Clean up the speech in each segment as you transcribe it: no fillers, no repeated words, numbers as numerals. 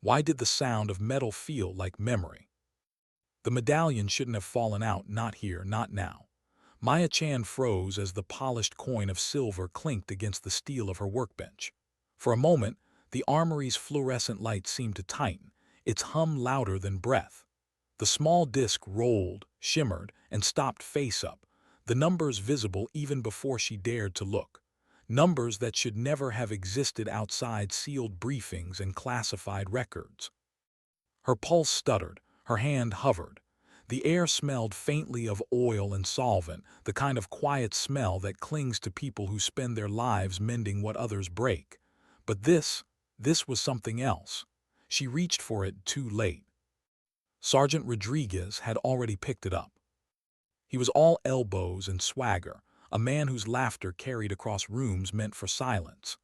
Why did the sound of metal feel like memory? The medallion shouldn't have fallen out, not here, not now. Maya Chan froze as the polished coin of silver clinked against the steel of her workbench. For a moment, the armory's fluorescent light seemed to tighten, its hum louder than breath. The small disc rolled, shimmered, and stopped face up, the numbers visible even before she dared to look. Numbers that should never have existed outside sealed briefings and classified records. Her pulse stuttered, her hand hovered. The air smelled faintly of oil and solvent, the kind of quiet smell that clings to people who spend their lives mending what others break. But this was something else. She reached for it too late. Sergeant Rodriguez had already picked it up. He was all elbows and swagger, a man whose laughter carried across rooms meant for silence.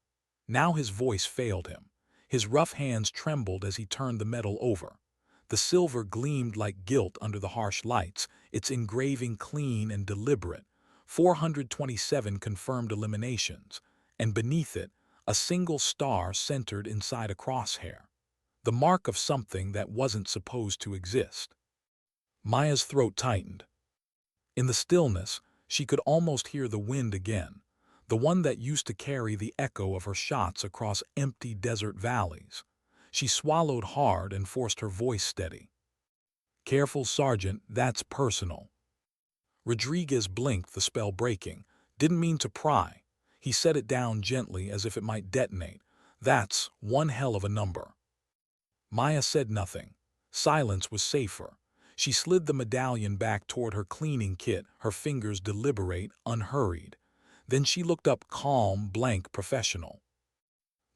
Now his voice failed him. His rough hands trembled as he turned the metal over. The silver gleamed like gilt under the harsh lights, its engraving clean and deliberate. 427 confirmed eliminations, and beneath it, a single star centered inside a crosshair. The mark of something that wasn't supposed to exist. Maya's throat tightened. In the stillness, she could almost hear the wind again, the one that used to carry the echo of her shots across empty desert valleys. She swallowed hard and forced her voice steady. "Careful, Sergeant, that's personal." Rodriguez blinked, the spell breaking. Didn't mean to pry. He set it down gently as if it might detonate. "That's one hell of a number." Maya said nothing. Silence was safer. She slid the medallion back toward her cleaning kit, her fingers deliberate, unhurried. Then she looked up, calm, blank, professional.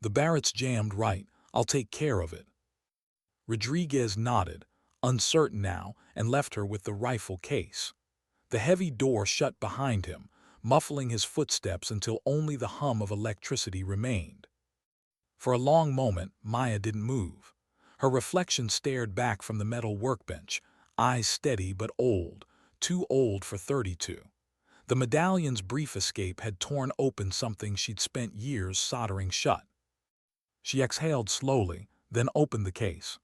"The Barrett's jammed right. I'll take care of it." Rodriguez nodded, uncertain now, and left her with the rifle case. The heavy door shut behind him, muffling his footsteps until only the hum of electricity remained. For a long moment, Maya didn't move. Her reflection stared back from the metal workbench, eyes steady but old, too old for 32. The medallion's brief escape had torn open something she'd spent years soldering shut. She exhaled slowly, then opened the case.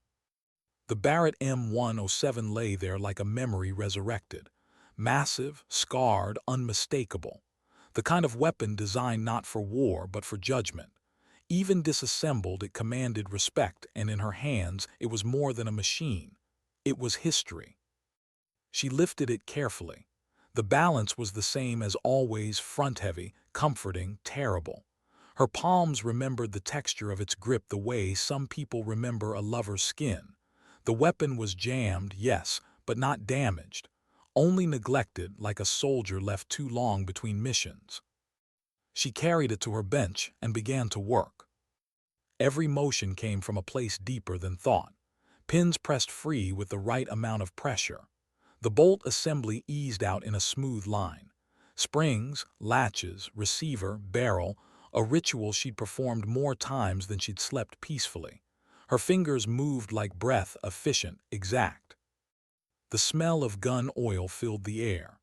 The Barrett M107 lay there like a memory resurrected. Massive, scarred, unmistakable. The kind of weapon designed not for war but for judgment. Even disassembled, it commanded respect, and in her hands it was more than a machine. It was history. She lifted it carefully. The balance was the same as always, front-heavy, comforting, terrible. Her palms remembered the texture of its grip the way some people remember a lover's skin. The weapon was jammed, yes, but not damaged. Only neglected, like a soldier left too long between missions. She carried it to her bench and began to work. Every motion came from a place deeper than thought. Pins pressed free with the right amount of pressure. The bolt assembly eased out in a smooth line. Springs, latches, receiver, barrel, a ritual she'd performed more times than she'd slept peacefully. Her fingers moved like breath, efficient, exact. The smell of gun oil filled the air.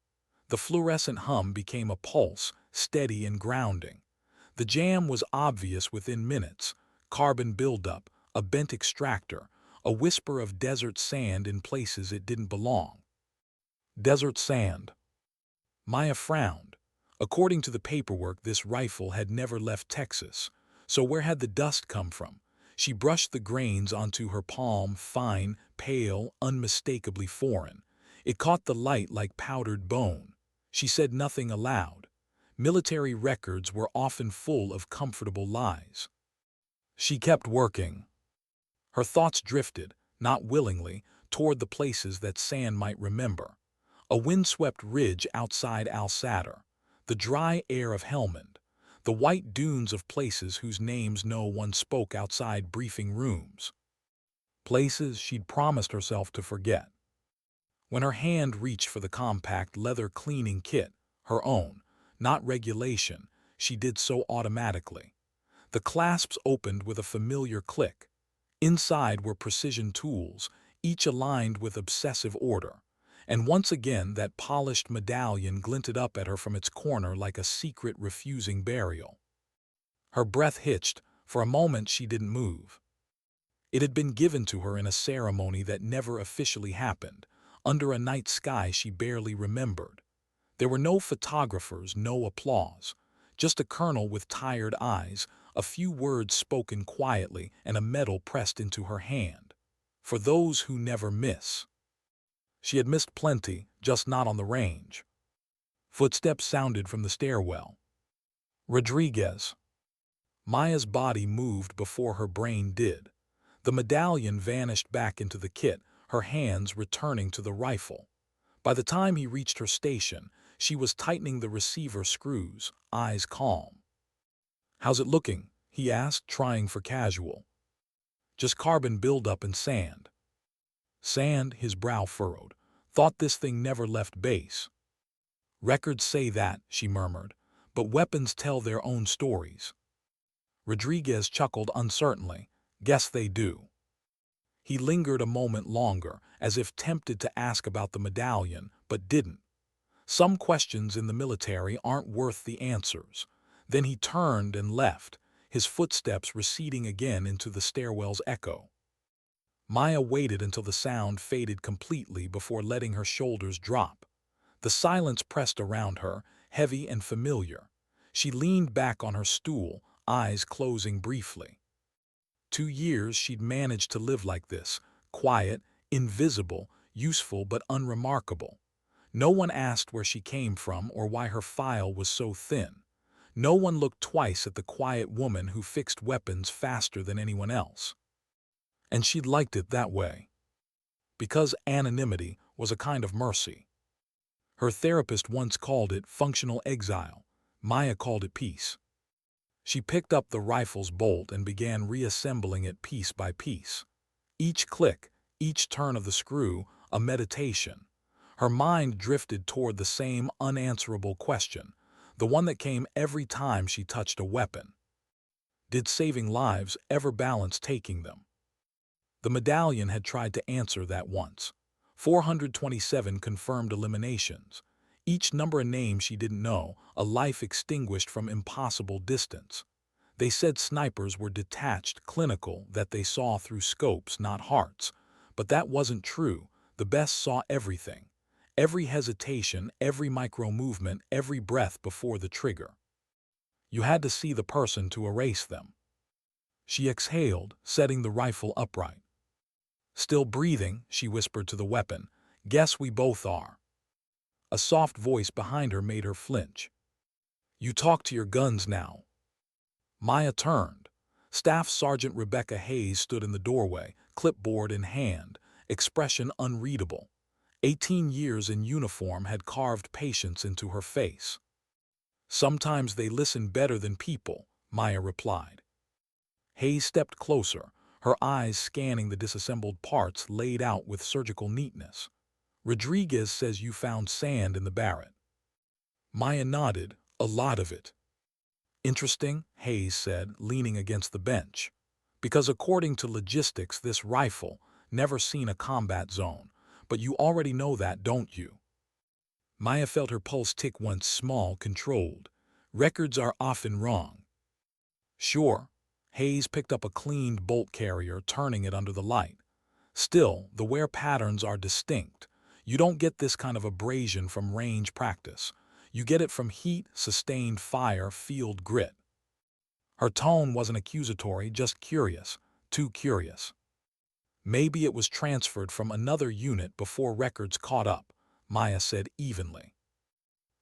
The fluorescent hum became a pulse, steady and grounding. The jam was obvious within minutes. Carbon buildup, a bent extractor, a whisper of desert sand in places it didn't belong. Desert sand. Maya frowned. According to the paperwork, this rifle had never left Texas. So where had the dust come from? She brushed the grains onto her palm, fine, pale, unmistakably foreign. It caught the light like powdered bone. She said nothing aloud. Military records were often full of comfortable lies. She kept working. Her thoughts drifted, not willingly, toward the places that sand might remember. A windswept ridge outside Al-Sadr, the dry air of Helmand, the white dunes of places whose names no one spoke outside briefing rooms. Places she'd promised herself to forget. When her hand reached for the compact leather cleaning kit, her own, not regulation, she did so automatically. The clasps opened with a familiar click. Inside were precision tools, each aligned with obsessive order. And once again that polished medallion glinted up at her from its corner like a secret refusing burial. Her breath hitched. For a moment she didn't move. It had been given to her in a ceremony that never officially happened, under a night sky she barely remembered. There were no photographers, no applause, just a colonel with tired eyes, a few words spoken quietly, and a medal pressed into her hand. For those who never miss. She had missed plenty, just not on the range. Footsteps sounded from the stairwell. Rodriguez. Maya's body moved before her brain did. The medallion vanished back into the kit, her hands returning to the rifle. By the time he reached her station, she was tightening the receiver screws, eyes calm. "How's it looking?" he asked, trying for casual. "Just carbon buildup and sand." Sand, his brow furrowed. "Thought this thing never left base." "Records say that," she murmured, "but weapons tell their own stories." Rodriguez chuckled uncertainly. "Guess they do." He lingered a moment longer, as if tempted to ask about the medallion, but didn't. Some questions in the military aren't worth the answers. Then he turned and left, his footsteps receding again into the stairwell's echo. Maya waited until the sound faded completely before letting her shoulders drop. The silence pressed around her, heavy and familiar. She leaned back on her stool, eyes closing briefly. 2 years she'd managed to live like this, quiet, invisible, useful but unremarkable. No one asked where she came from or why her file was so thin. No one looked twice at the quiet woman who fixed weapons faster than anyone else. And she'd liked it that way. Because anonymity was a kind of mercy. Her therapist once called it functional exile. Maya called it peace. She picked up the rifle's bolt and began reassembling it piece by piece. Each click, each turn of the screw, a meditation. Her mind drifted toward the same unanswerable question, the one that came every time she touched a weapon. Did saving lives ever balance taking them? The medallion had tried to answer that once. 427 confirmed eliminations. Each number a name she didn't know, a life extinguished from impossible distance. They said snipers were detached, clinical, that they saw through scopes, not hearts. But that wasn't true. The best saw everything. Every hesitation, every micro-movement, every breath before the trigger. You had to see the person to erase them. She exhaled, setting the rifle upright. "Still breathing," she whispered to the weapon. "Guess we both are." A soft voice behind her made her flinch. "You talk to your guns now." Maya turned. Staff Sergeant Rebecca Hayes stood in the doorway, clipboard in hand, expression unreadable. 18 years in uniform had carved patience into her face. "Sometimes they listen better than people," Maya replied. Hayes stepped closer, her eyes scanning the disassembled parts laid out with surgical neatness. "Rodriguez says you found sand in the Barrett." Maya nodded. "A lot of it." "Interesting," Hayes said, leaning against the bench. "Because according to logistics, this rifle, never seen a combat zone. But you already know that, don't you?" Maya felt her pulse tick once, small, controlled. "Records are often wrong." "Sure." Hayes picked up a cleaned bolt carrier, turning it under the light. "Still, the wear patterns are distinct. You don't get this kind of abrasion from range practice. You get it from heat, sustained fire, field grit." Her tone wasn't accusatory, just curious, too curious. "Maybe it was transferred from another unit before records caught up," Maya said evenly.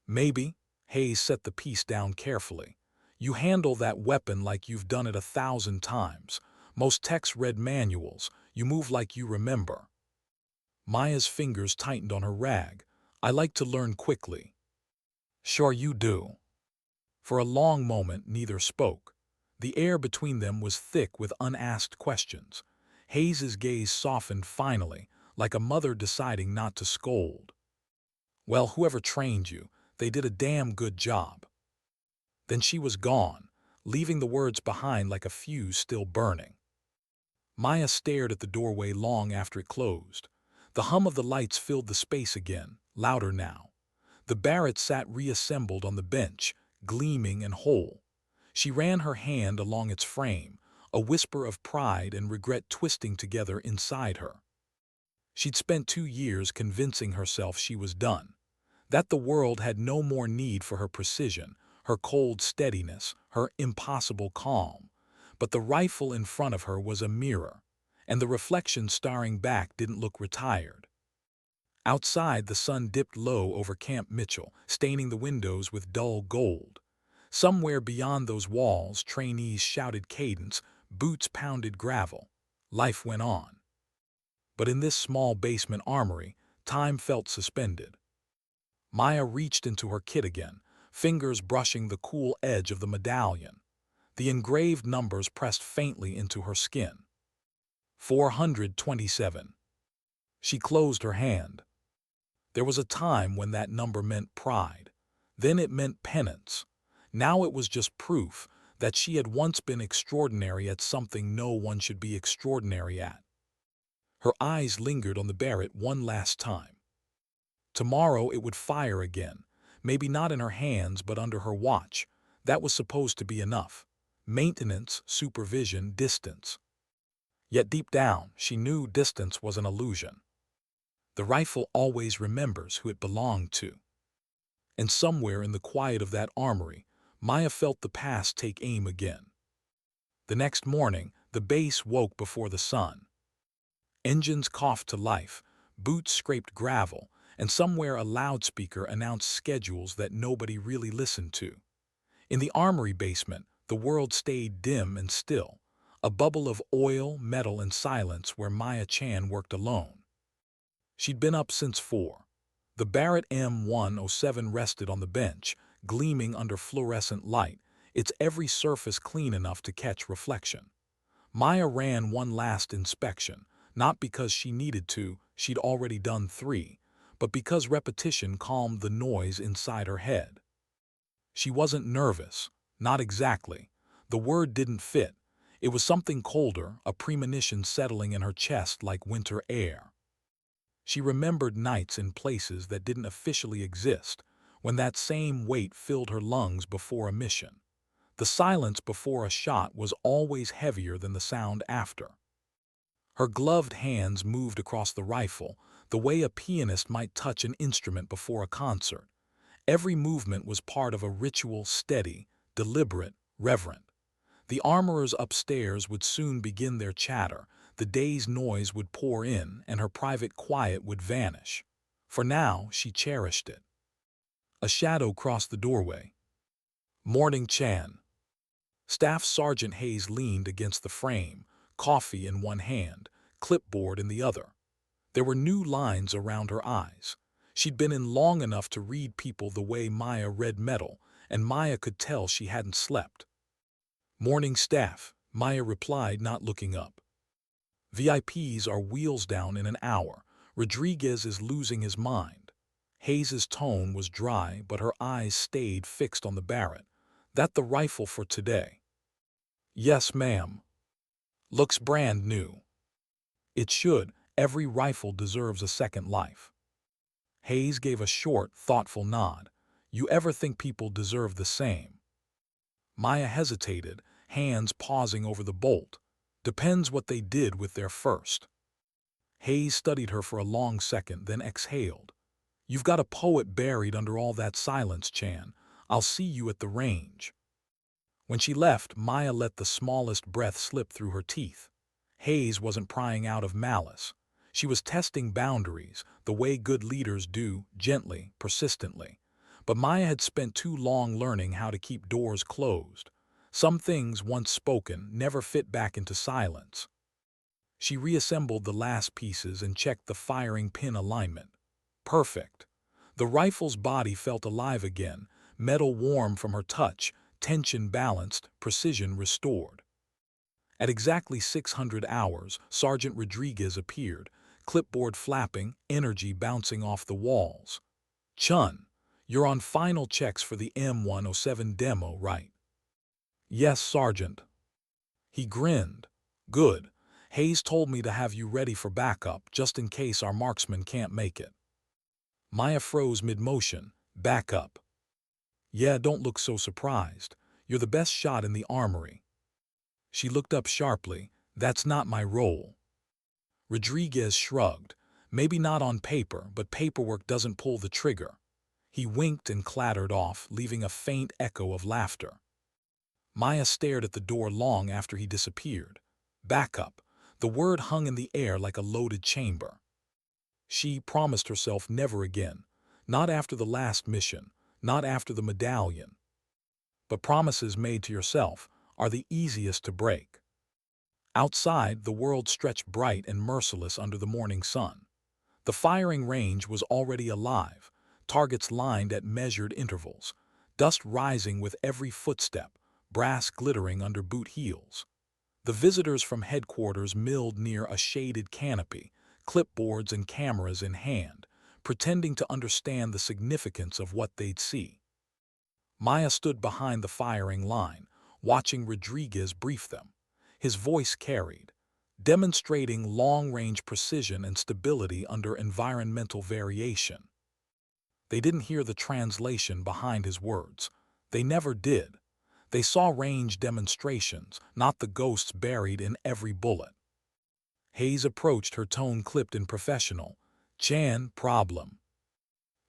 "Maybe." Hayes set the piece down carefully. "You handle that weapon like you've done it 1,000 times. Most techs read manuals. You move like you remember." Maya's fingers tightened on her rag. "I like to learn quickly." "Sure you do." For a long moment, neither spoke. The air between them was thick with unasked questions. Hayes's gaze softened finally, like a mother deciding not to scold. "Well, whoever trained you, they did a damn good job." Then she was gone, leaving the words behind like a fuse still burning. Maya stared at the doorway long after it closed. The hum of the lights filled the space again, louder now. The Barrett sat reassembled on the bench, gleaming and whole. She ran her hand along its frame, a whisper of pride and regret twisting together inside her. She'd spent 2 years convincing herself she was done, that the world had no more need for her precision, her cold steadiness, her impossible calm. But the rifle in front of her was a mirror, and the reflection staring back didn't look retired. Outside, the sun dipped low over Camp Mitchell, staining the windows with dull gold. Somewhere beyond those walls, trainees shouted cadence, boots pounded gravel. Life went on. But in this small basement armory, time felt suspended. Maya reached into her kit again, fingers brushing the cool edge of the medallion. The engraved numbers pressed faintly into her skin. 427. She closed her hand. There was a time when that number meant pride. Then it meant penance. Now it was just proof that she had once been extraordinary at something no one should be extraordinary at. Her eyes lingered on the Barrett one last time. Tomorrow it would fire again, maybe not in her hands but under her watch. That was supposed to be enough. Maintenance, supervision, distance. Yet deep down, she knew distance was an illusion. The rifle always remembers who it belonged to. And somewhere in the quiet of that armory, Maya felt the past take aim again. The next morning, the base woke before the sun. Engines coughed to life, boots scraped gravel, and somewhere a loudspeaker announced schedules that nobody really listened to. In the armory basement, the world stayed dim and still, a bubble of oil, metal, and silence where Maya Chan worked alone. She'd been up since 4. The Barrett M107 rested on the bench, gleaming under fluorescent light, its every surface clean enough to catch reflection. Maya ran one last inspection, not because she needed to, she'd already done 3, but because repetition calmed the noise inside her head. She wasn't nervous, not exactly. The word didn't fit. It was something colder, a premonition settling in her chest like winter air. She remembered nights in places that didn't officially exist, when that same weight filled her lungs before a mission. The silence before a shot was always heavier than the sound after. Her gloved hands moved across the rifle, the way a pianist might touch an instrument before a concert. Every movement was part of a ritual, steady, deliberate, reverent. The armorers upstairs would soon begin their chatter, the day's noise would pour in, and her private quiet would vanish. For now, she cherished it. A shadow crossed the doorway. Morning, Chan. Staff Sergeant Hayes leaned against the frame, coffee in one hand, clipboard in the other. There were new lines around her eyes. She'd been in long enough to read people the way Maya read metal, and Maya could tell she hadn't slept. Morning, Staff, Maya replied, not looking up. VIPs are wheels down in an hour. Rodriguez is losing his mind. Hayes's tone was dry, but her eyes stayed fixed on the Barrett. That the rifle for today? Yes, ma'am. Looks brand new. It should. Every rifle deserves a second life. Hayes gave a short, thoughtful nod. You ever think people deserve the same? Maya hesitated, hands pausing over the bolt. Depends what they did with their first. Hayes studied her for a long second, then exhaled. You've got a poet buried under all that silence, Chan. I'll see you at the range. When she left, Maya let the smallest breath slip through her teeth. Hayes wasn't prying out of malice. She was testing boundaries, the way good leaders do, gently, persistently. But Maya had spent too long learning how to keep doors closed. Some things, once spoken, never fit back into silence. She reassembled the last pieces and checked the firing pin alignment. Perfect. The rifle's body felt alive again, metal warm from her touch, tension balanced, precision restored. At exactly 600 hours, Sergeant Rodriguez appeared, clipboard flapping, energy bouncing off the walls. Chun, you're on final checks for the M107 demo, right? Yes, Sergeant. He grinned. Good. Hayes told me to have you ready for backup, just in case our marksman can't make it. Maya froze mid-motion. Backup. Yeah, don't look so surprised. You're the best shot in the armory. She looked up sharply. That's not my role. Rodriguez shrugged. Maybe not on paper, but paperwork doesn't pull the trigger. He winked and clattered off, leaving a faint echo of laughter. Maya stared at the door long after he disappeared. Backup. The word hung in the air like a loaded chamber. She promised herself never again. Not after the last mission. Not after the medallion. But promises made to yourself are the easiest to break. Outside, the world stretched bright and merciless under the morning sun. The firing range was already alive, targets lined at measured intervals, dust rising with every footstep, brass glittering under boot heels. The visitors from headquarters milled near a shaded canopy, clipboards and cameras in hand, pretending to understand the significance of what they'd see. Maya stood behind the firing line, watching Rodriguez brief them. His voice carried, demonstrating long-range precision and stability under environmental variation. They didn't hear the translation behind his words. They never did. They saw range demonstrations, not the ghosts buried in every bullet. Hayes approached, her tone clipped and professional. "Chan, problem."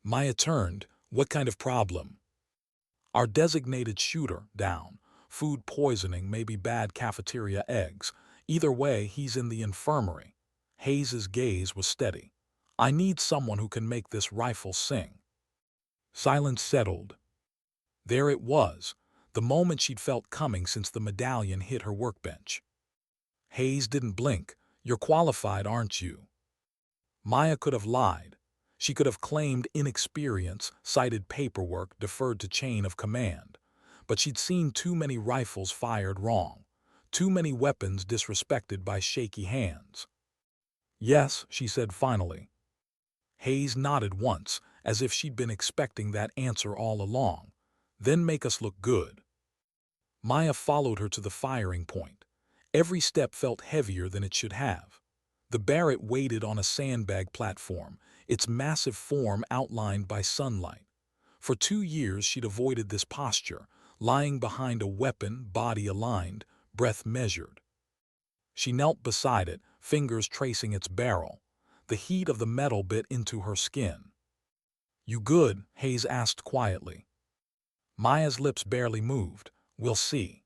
Maya turned. "What kind of problem?" "Our designated shooter, down. Food poisoning, maybe bad cafeteria eggs. Either way, he's in the infirmary." Hayes's gaze was steady. "I need someone who can make this rifle sing." Silence settled. There it was, the moment she'd felt coming since the medallion hit her workbench. Hayes didn't blink. "You're qualified, aren't you?" Maya could have lied. She could have claimed inexperience, cited paperwork, deferred to chain of command. But she'd seen too many rifles fired wrong, too many weapons disrespected by shaky hands. "Yes," she said finally. Hayes nodded once, as if she'd been expecting that answer all along. "Then make us look good." Maya followed her to the firing point. Every step felt heavier than it should have. The Barrett waited on a sandbag platform, its massive form outlined by sunlight. For 2 years she'd avoided this posture, lying behind a weapon, body aligned, breath measured. She knelt beside it, fingers tracing its barrel. The heat of the metal bit into her skin. "You good?" Hayes asked quietly. Maya's lips barely moved. "We'll see."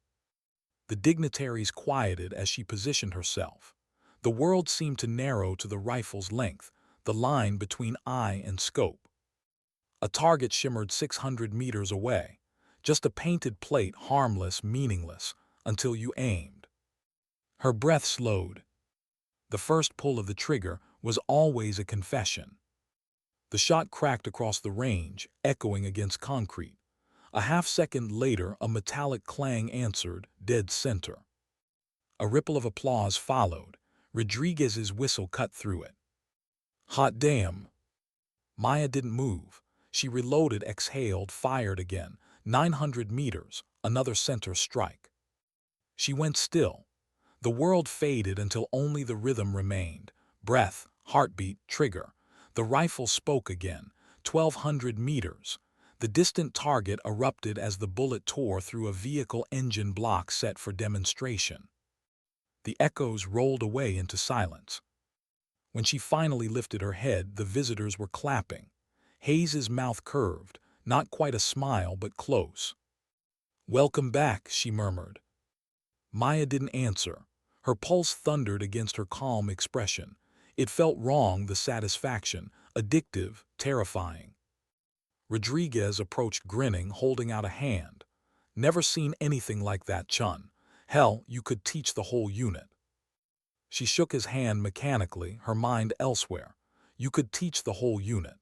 The dignitaries quieted as she positioned herself. The world seemed to narrow to the rifle's length, the line between eye and scope. A target shimmered 600 meters away. Just a painted plate, harmless, meaningless, until you aimed. Her breath slowed. The first pull of the trigger was always a confession. The shot cracked across the range, echoing against concrete. A half-second later, a metallic clang answered, dead center. A ripple of applause followed. Rodriguez's whistle cut through it. "Hot damn." Maya didn't move. She reloaded, exhaled, fired again. 900 meters, another center strike. She went still. The world faded until only the rhythm remained. Breath, heartbeat, trigger. The rifle spoke again. 1,200 meters. The distant target erupted as the bullet tore through a vehicle engine block set for demonstration. The echoes rolled away into silence. When she finally lifted her head, the visitors were clapping. Hayes's mouth curved, not quite a smile, but close. "Welcome back," she murmured. Maya didn't answer. Her pulse thundered against her calm expression. It felt wrong, the satisfaction, addictive, terrifying. Rodriguez approached grinning, holding out a hand. "Never seen anything like that, Chun. Hell, you could teach the whole unit." She shook his hand mechanically, her mind elsewhere. "You could teach the whole unit."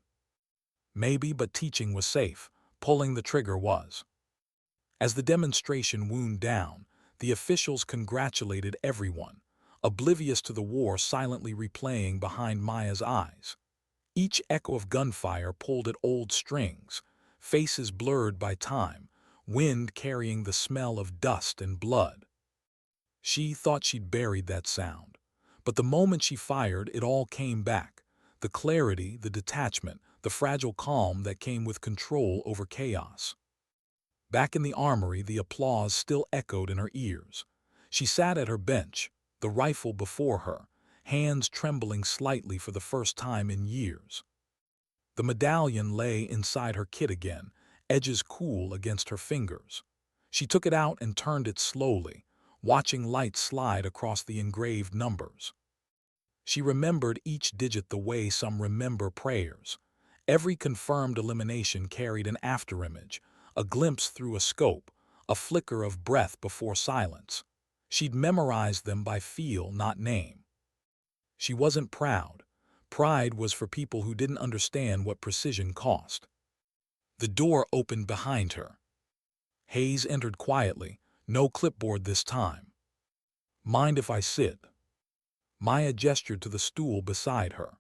Maybe, but teaching was safe. Pulling the trigger was. As the demonstration wound down, the officials congratulated everyone, oblivious to the war silently replaying behind Maya's eyes. Each echo of gunfire pulled at old strings, faces blurred by time, wind carrying the smell of dust and blood. She thought she'd buried that sound, but the moment she fired, it all came back. The clarity, the detachment, the fragile calm that came with control over chaos. Back in the armory, the applause still echoed in her ears. She sat at her bench, the rifle before her, hands trembling slightly for the first time in years. The medallion lay inside her kit again, edges cool against her fingers. She took it out and turned it slowly, watching light slide across the engraved numbers. She remembered each digit the way some remember prayers. Every confirmed elimination carried an afterimage, a glimpse through a scope, a flicker of breath before silence. She'd memorized them by feel, not name. She wasn't proud. Pride was for people who didn't understand what precision cost. The door opened behind her. Hayes entered quietly, no clipboard this time. "Mind if I sit?" Maya gestured to the stool beside her.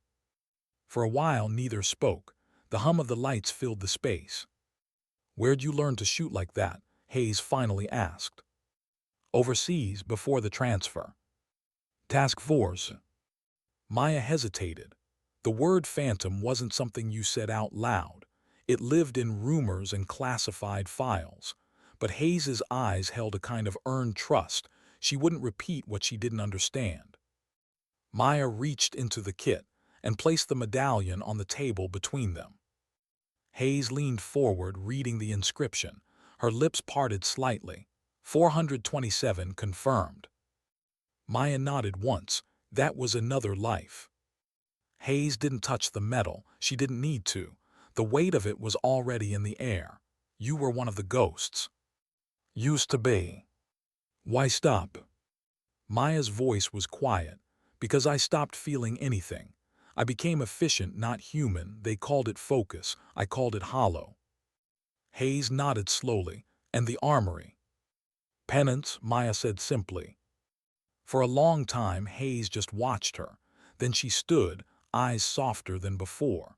For a while neither spoke. The hum of the lights filled the space. "Where'd you learn to shoot like that?" Hayes finally asked. "Overseas, before the transfer." "Task force." Maya hesitated. The word phantom wasn't something you said out loud. It lived in rumors and classified files. But Hayes's eyes held a kind of earned trust. She wouldn't repeat what she didn't understand. Maya reached into the kit and placed the medallion on the table between them. Hayes leaned forward, reading the inscription. Her lips parted slightly. 427 confirmed. Maya nodded once. That was another life. Hayes didn't touch the metal. She didn't need to. The weight of it was already in the air. "You were one of the ghosts." "Used to be." "Why stop?" Maya's voice was quiet. "Because I stopped feeling anything. I became efficient, not human. They called it focus. I called it hollow." Hayes nodded slowly. "And the armory?" "Penance," Maya said simply. For a long time Hayes just watched her. Then she stood, eyes softer than before.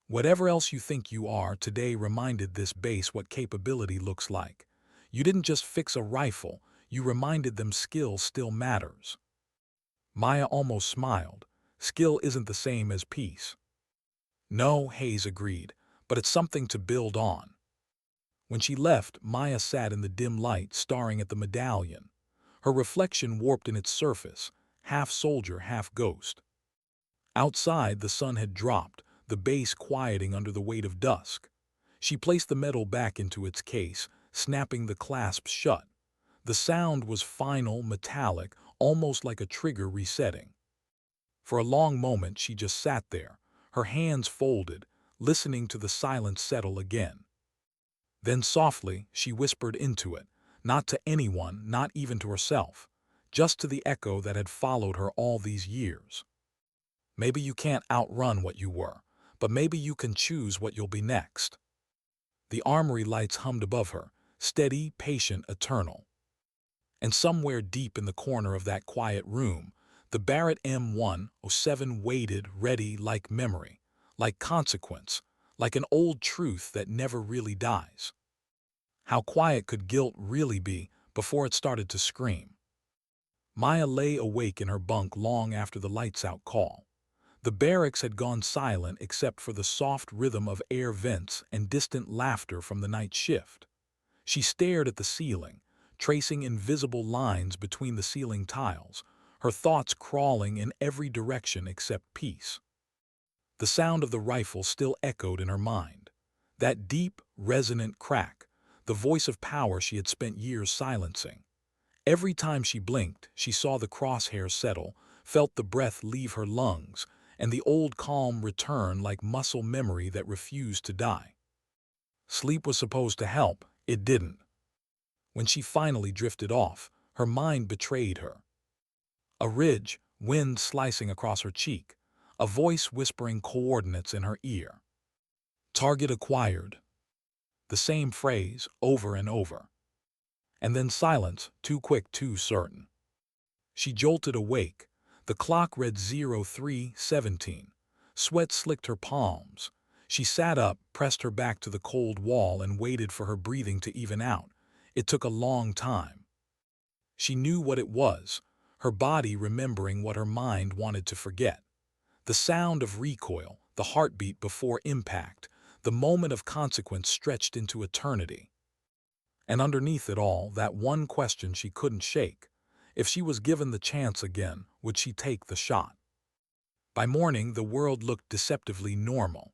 "Whatever else you think you are, today reminded this base what capability looks like. You didn't just fix a rifle, you reminded them skill still matters." Maya almost smiled. "Skill isn't the same as peace." "No," Hayes agreed, "but it's something to build on." When she left, Maya sat in the dim light, staring at the medallion. Her reflection warped in its surface, half soldier, half ghost. Outside, the sun had dropped, the base quieting under the weight of dusk. She placed the metal back into its case, snapping the clasps shut. The sound was final, metallic, almost like a trigger resetting. For a long moment she just sat there, her hands folded, listening to the silence settle again. Then softly she whispered into it, not to anyone, not even to herself, just to the echo that had followed her all these years. "Maybe you can't outrun what you were, but maybe you can choose what you'll be next." The armory lights hummed above her, steady, patient, eternal. And somewhere deep in the corner of that quiet room, the Barrett M107 waited, ready, like memory, like consequence, like an old truth that never really dies. How quiet could guilt really be before it started to scream? Maya lay awake in her bunk long after the lights-out call. The barracks had gone silent except for the soft rhythm of air vents and distant laughter from the night shift. She stared at the ceiling, tracing invisible lines between the ceiling tiles, her thoughts crawling in every direction except peace. The sound of the rifle still echoed in her mind. That deep, resonant crack, the voice of power she had spent years silencing. Every time she blinked, she saw the crosshairs settle, felt the breath leave her lungs, and the old calm return like muscle memory that refused to die. Sleep was supposed to help, it didn't. When she finally drifted off, her mind betrayed her. A ridge, wind slicing across her cheek, a voice whispering coordinates in her ear. "Target acquired." The same phrase, over and over. And then silence, too quick, too certain. She jolted awake. The clock read 03:17. Sweat slicked her palms. She sat up, pressed her back to the cold wall, and waited for her breathing to even out. It took a long time. She knew what it was, her body remembering what her mind wanted to forget. The sound of recoil, the heartbeat before impact, the moment of consequence stretched into eternity. And underneath it all, that one question she couldn't shake. If she was given the chance again, would she take the shot? By morning, the world looked deceptively normal.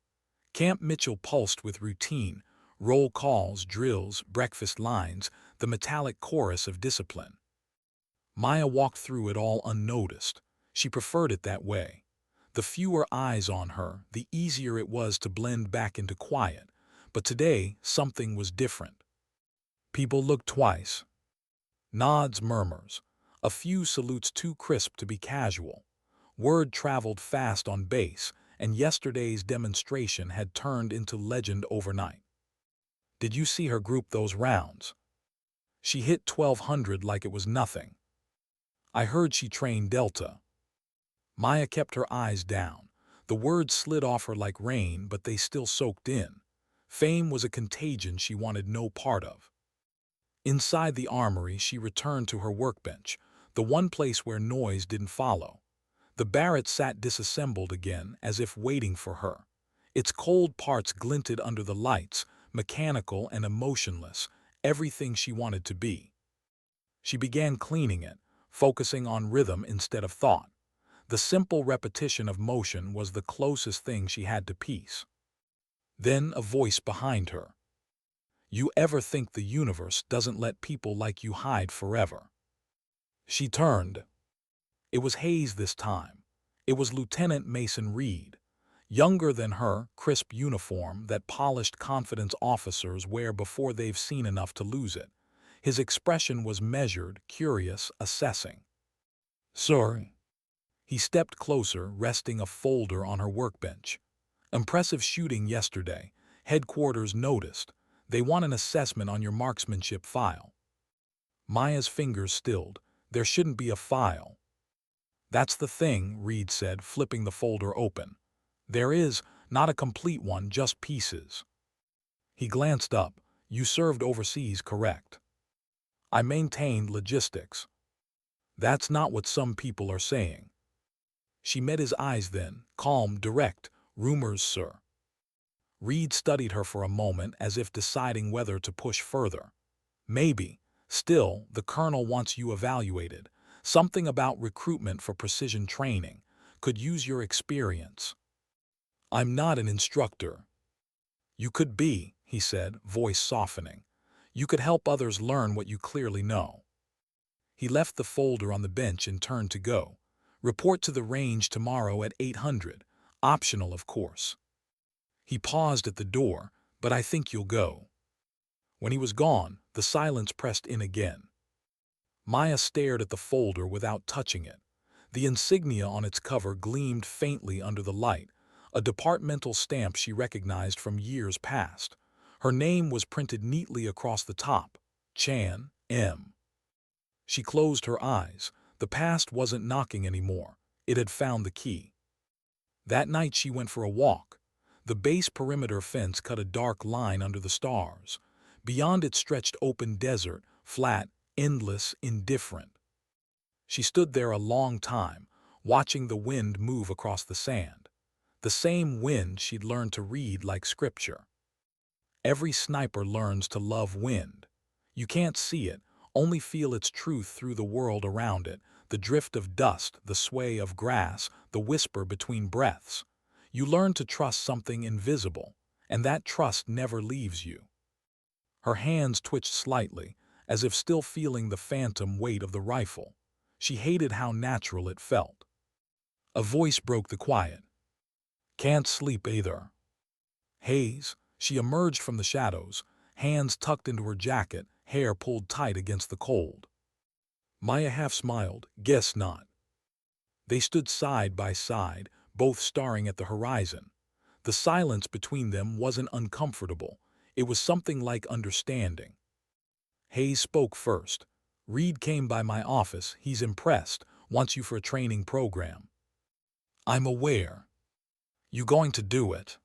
Camp Mitchell pulsed with routine, roll calls, drills, breakfast lines, the metallic chorus of discipline. Maya walked through it all unnoticed. She preferred it that way. The fewer eyes on her, the easier it was to blend back into quiet. But today, something was different. People looked twice. Nods, murmurs. A few salutes too crisp to be casual. Word traveled fast on base, and yesterday's demonstration had turned into legend overnight. Did you see her group those rounds? She hit 1,200 like it was nothing. I heard she trained Delta. Maya kept her eyes down. The words slid off her like rain, but they still soaked in. Fame was a contagion she wanted no part of. Inside the armory, she returned to her workbench, the one place where noise didn't follow. The Barrett sat disassembled again, as if waiting for her. Its cold parts glinted under the lights, mechanical and emotionless, everything she wanted to be. She began cleaning it, focusing on rhythm instead of thought. The simple repetition of motion was the closest thing she had to peace. Then a voice behind her. You ever think the universe doesn't let people like you hide forever? She turned. It was Hayes this time. It was Lieutenant Mason Reed. Younger than her, crisp uniform that polished confidence officers wear before they've seen enough to lose it. His expression was measured, curious, assessing. Sorry. He stepped closer, resting a folder on her workbench. Impressive shooting yesterday. Headquarters noticed. They want an assessment on your marksmanship file. Maya's fingers stilled. There shouldn't be a file. That's the thing, Reed said, flipping the folder open. There is, not a complete one, just pieces. He glanced up. You served overseas, correct? I maintained logistics. That's not what some people are saying. She met his eyes then, calm, direct. Rumors, sir. Reed studied her for a moment as if deciding whether to push further. Maybe. Still, the colonel wants you evaluated. Something about recruitment for precision training. Could use your experience. I'm not an instructor. You could be, he said, voice softening. You could help others learn what you clearly know. He left the folder on the bench and turned to go. Report to the range tomorrow at 800. Optional, of course. He paused at the door, but I think you'll go. When he was gone, the silence pressed in again. Maya stared at the folder without touching it. The insignia on its cover gleamed faintly under the light, a departmental stamp she recognized from years past. Her name was printed neatly across the top, Chan, M. She closed her eyes. The past wasn't knocking anymore. It had found the key. That night she went for a walk. The base perimeter fence cut a dark line under the stars. Beyond it stretched open desert, flat, endless, indifferent. She stood there a long time, watching the wind move across the sand. The same wind she'd learned to read like scripture. Every sniper learns to love wind. You can't see it, only feel its truth through the world around it, the drift of dust, the sway of grass, the whisper between breaths. You learn to trust something invisible, and that trust never leaves you. Her hands twitched slightly, as if still feeling the phantom weight of the rifle. She hated how natural it felt. A voice broke the quiet. Can't sleep either. Hayes, she emerged from the shadows, hands tucked into her jacket, hair pulled tight against the cold. Maya half smiled, guess not. They stood side by side, both staring at the horizon. The silence between them wasn't uncomfortable. It was something like understanding. Hayes spoke first. Reed came by my office. He's impressed. Wants you for a training program. I'm aware. You going to do it?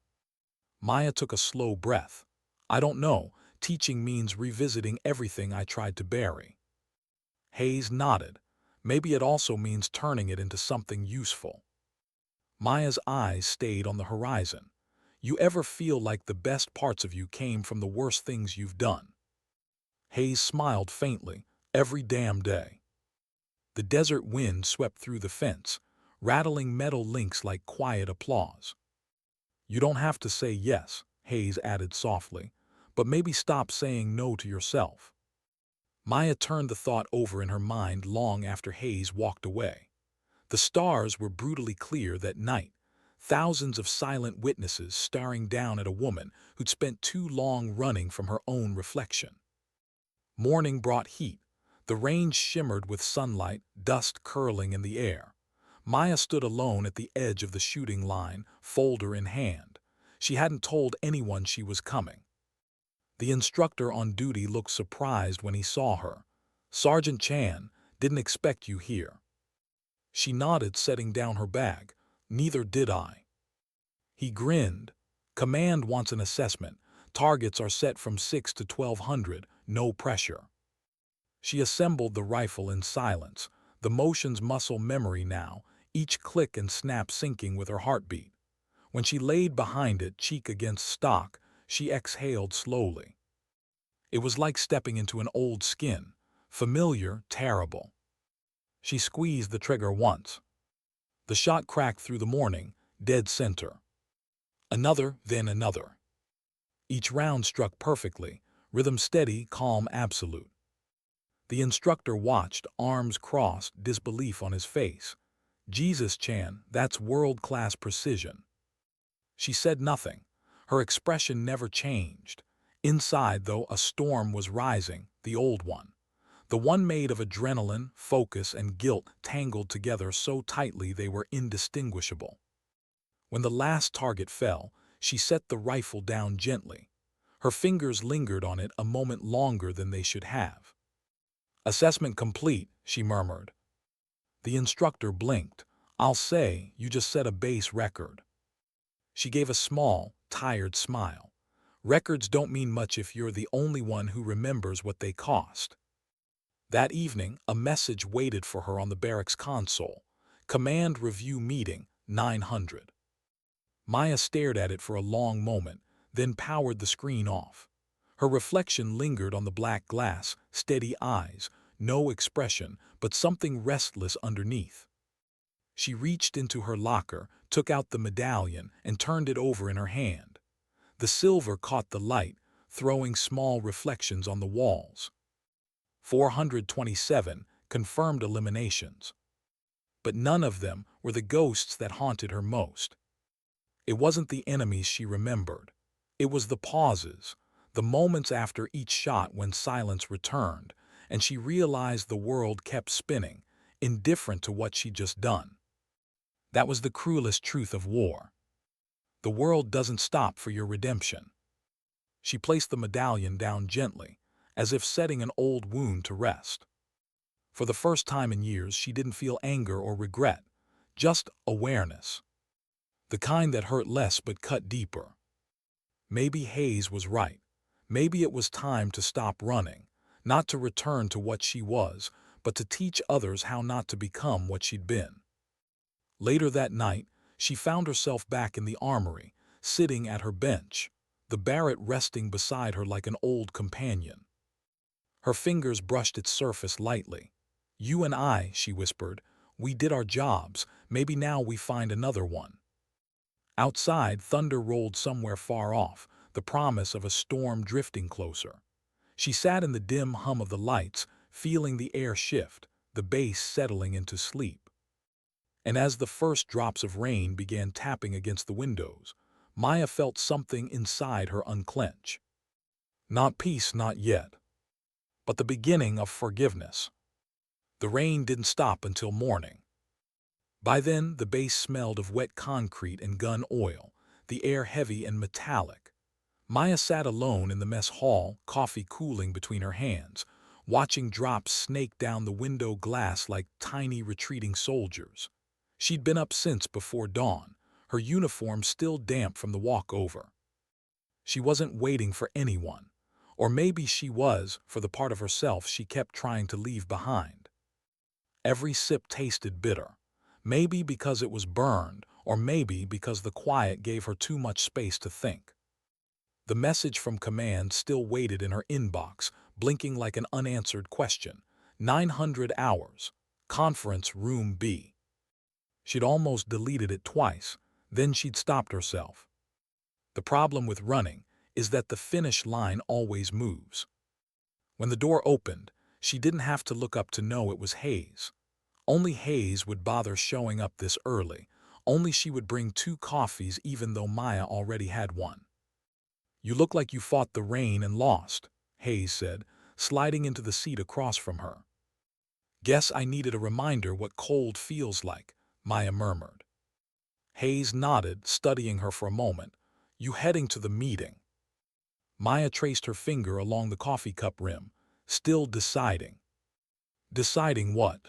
Maya took a slow breath. I don't know. Teaching means revisiting everything I tried to bury. Hayes nodded. Maybe it also means turning it into something useful. Maya's eyes stayed on the horizon. You ever feel like the best parts of you came from the worst things you've done? Hayes smiled faintly. Every damn day. The desert wind swept through the fence, rattling metal links like quiet applause. You don't have to say yes, Hayes added softly, but maybe stop saying no to yourself. Maya turned the thought over in her mind long after Hayes walked away. The stars were brutally clear that night, thousands of silent witnesses staring down at a woman who'd spent too long running from her own reflection. Morning brought heat. The range shimmered with sunlight, dust curling in the air. Maya stood alone at the edge of the shooting line, folder in hand. She hadn't told anyone she was coming. The instructor on duty looked surprised when he saw her. "Sergeant Chan, didn't expect you here." She nodded, setting down her bag. "Neither did I." He grinned. "Command wants an assessment. Targets are set from 6 to 1200, no pressure." She assembled the rifle in silence, the motion's muscle memory now, each click and snap syncing with her heartbeat. When she laid behind it, cheek against stock, she exhaled slowly. It was like stepping into an old skin, familiar, terrible. She squeezed the trigger once. The shot cracked through the morning, dead center. Another, then another. Each round struck perfectly, rhythm steady, calm, absolute. The instructor watched, arms crossed, disbelief on his face. "Jesus, Chan, that's world-class precision." She said nothing. Her expression never changed. Inside, though, a storm was rising, the old one. The one made of adrenaline, focus, and guilt tangled together so tightly they were indistinguishable. When the last target fell, she set the rifle down gently. Her fingers lingered on it a moment longer than they should have. "Assessment complete," she murmured. The instructor blinked. "I'll say, you just set a base record." She gave a small, tired smile. "Records don't mean much if you're the only one who remembers what they cost." That evening, a message waited for her on the barracks console. "Command review meeting, 900. Maya stared at it for a long moment, then powered the screen off. Her reflection lingered on the black glass, steady eyes, no expression, but something restless underneath. She reached into her locker, took out the medallion, and turned it over in her hand. The silver caught the light, throwing small reflections on the walls. 427 confirmed eliminations. But none of them were the ghosts that haunted her most. It wasn't the enemies she remembered. It was the pauses, the moments after each shot when silence returned, and she realized the world kept spinning, indifferent to what she'd just done. That was the cruelest truth of war. The world doesn't stop for your redemption. She placed the medallion down gently, as if setting an old wound to rest. For the first time in years, she didn't feel anger or regret, just awareness. The kind that hurt less but cut deeper. Maybe Hayes was right. Maybe it was time to stop running, not to return to what she was, but to teach others how not to become what she'd been. Later that night, she found herself back in the armory, sitting at her bench, the Barrett resting beside her like an old companion. Her fingers brushed its surface lightly. "You and I," she whispered, "we did our jobs. Maybe now we find another one." Outside, thunder rolled somewhere far off, the promise of a storm drifting closer. She sat in the dim hum of the lights, feeling the air shift, the base settling into sleep. And as the first drops of rain began tapping against the windows, Maya felt something inside her unclench. Not peace, not yet, but the beginning of forgiveness. The rain didn't stop until morning. By then, the base smelled of wet concrete and gun oil, the air heavy and metallic. Maya sat alone in the mess hall, coffee cooling between her hands, watching drops snake down the window glass like tiny retreating soldiers. She'd been up since before dawn, her uniform still damp from the walk over. She wasn't waiting for anyone, or maybe she was for the part of herself she kept trying to leave behind. Every sip tasted bitter, maybe because it was burned, or maybe because the quiet gave her too much space to think. The message from command still waited in her inbox, blinking like an unanswered question. 900 hours. Conference Room B. She'd almost deleted it twice, then she'd stopped herself. The problem with running is that the finish line always moves. When the door opened, she didn't have to look up to know it was Hayes. Only Hayes would bother showing up this early. Only she would bring 2 coffees even though Maya already had one. "You look like you fought the rain and lost," Hayes said, sliding into the seat across from her. "Guess I needed a reminder what cold feels like," Maya murmured. Hayes nodded, studying her for a moment. "You heading to the meeting?" Maya traced her finger along the coffee cup rim, still deciding. Deciding what?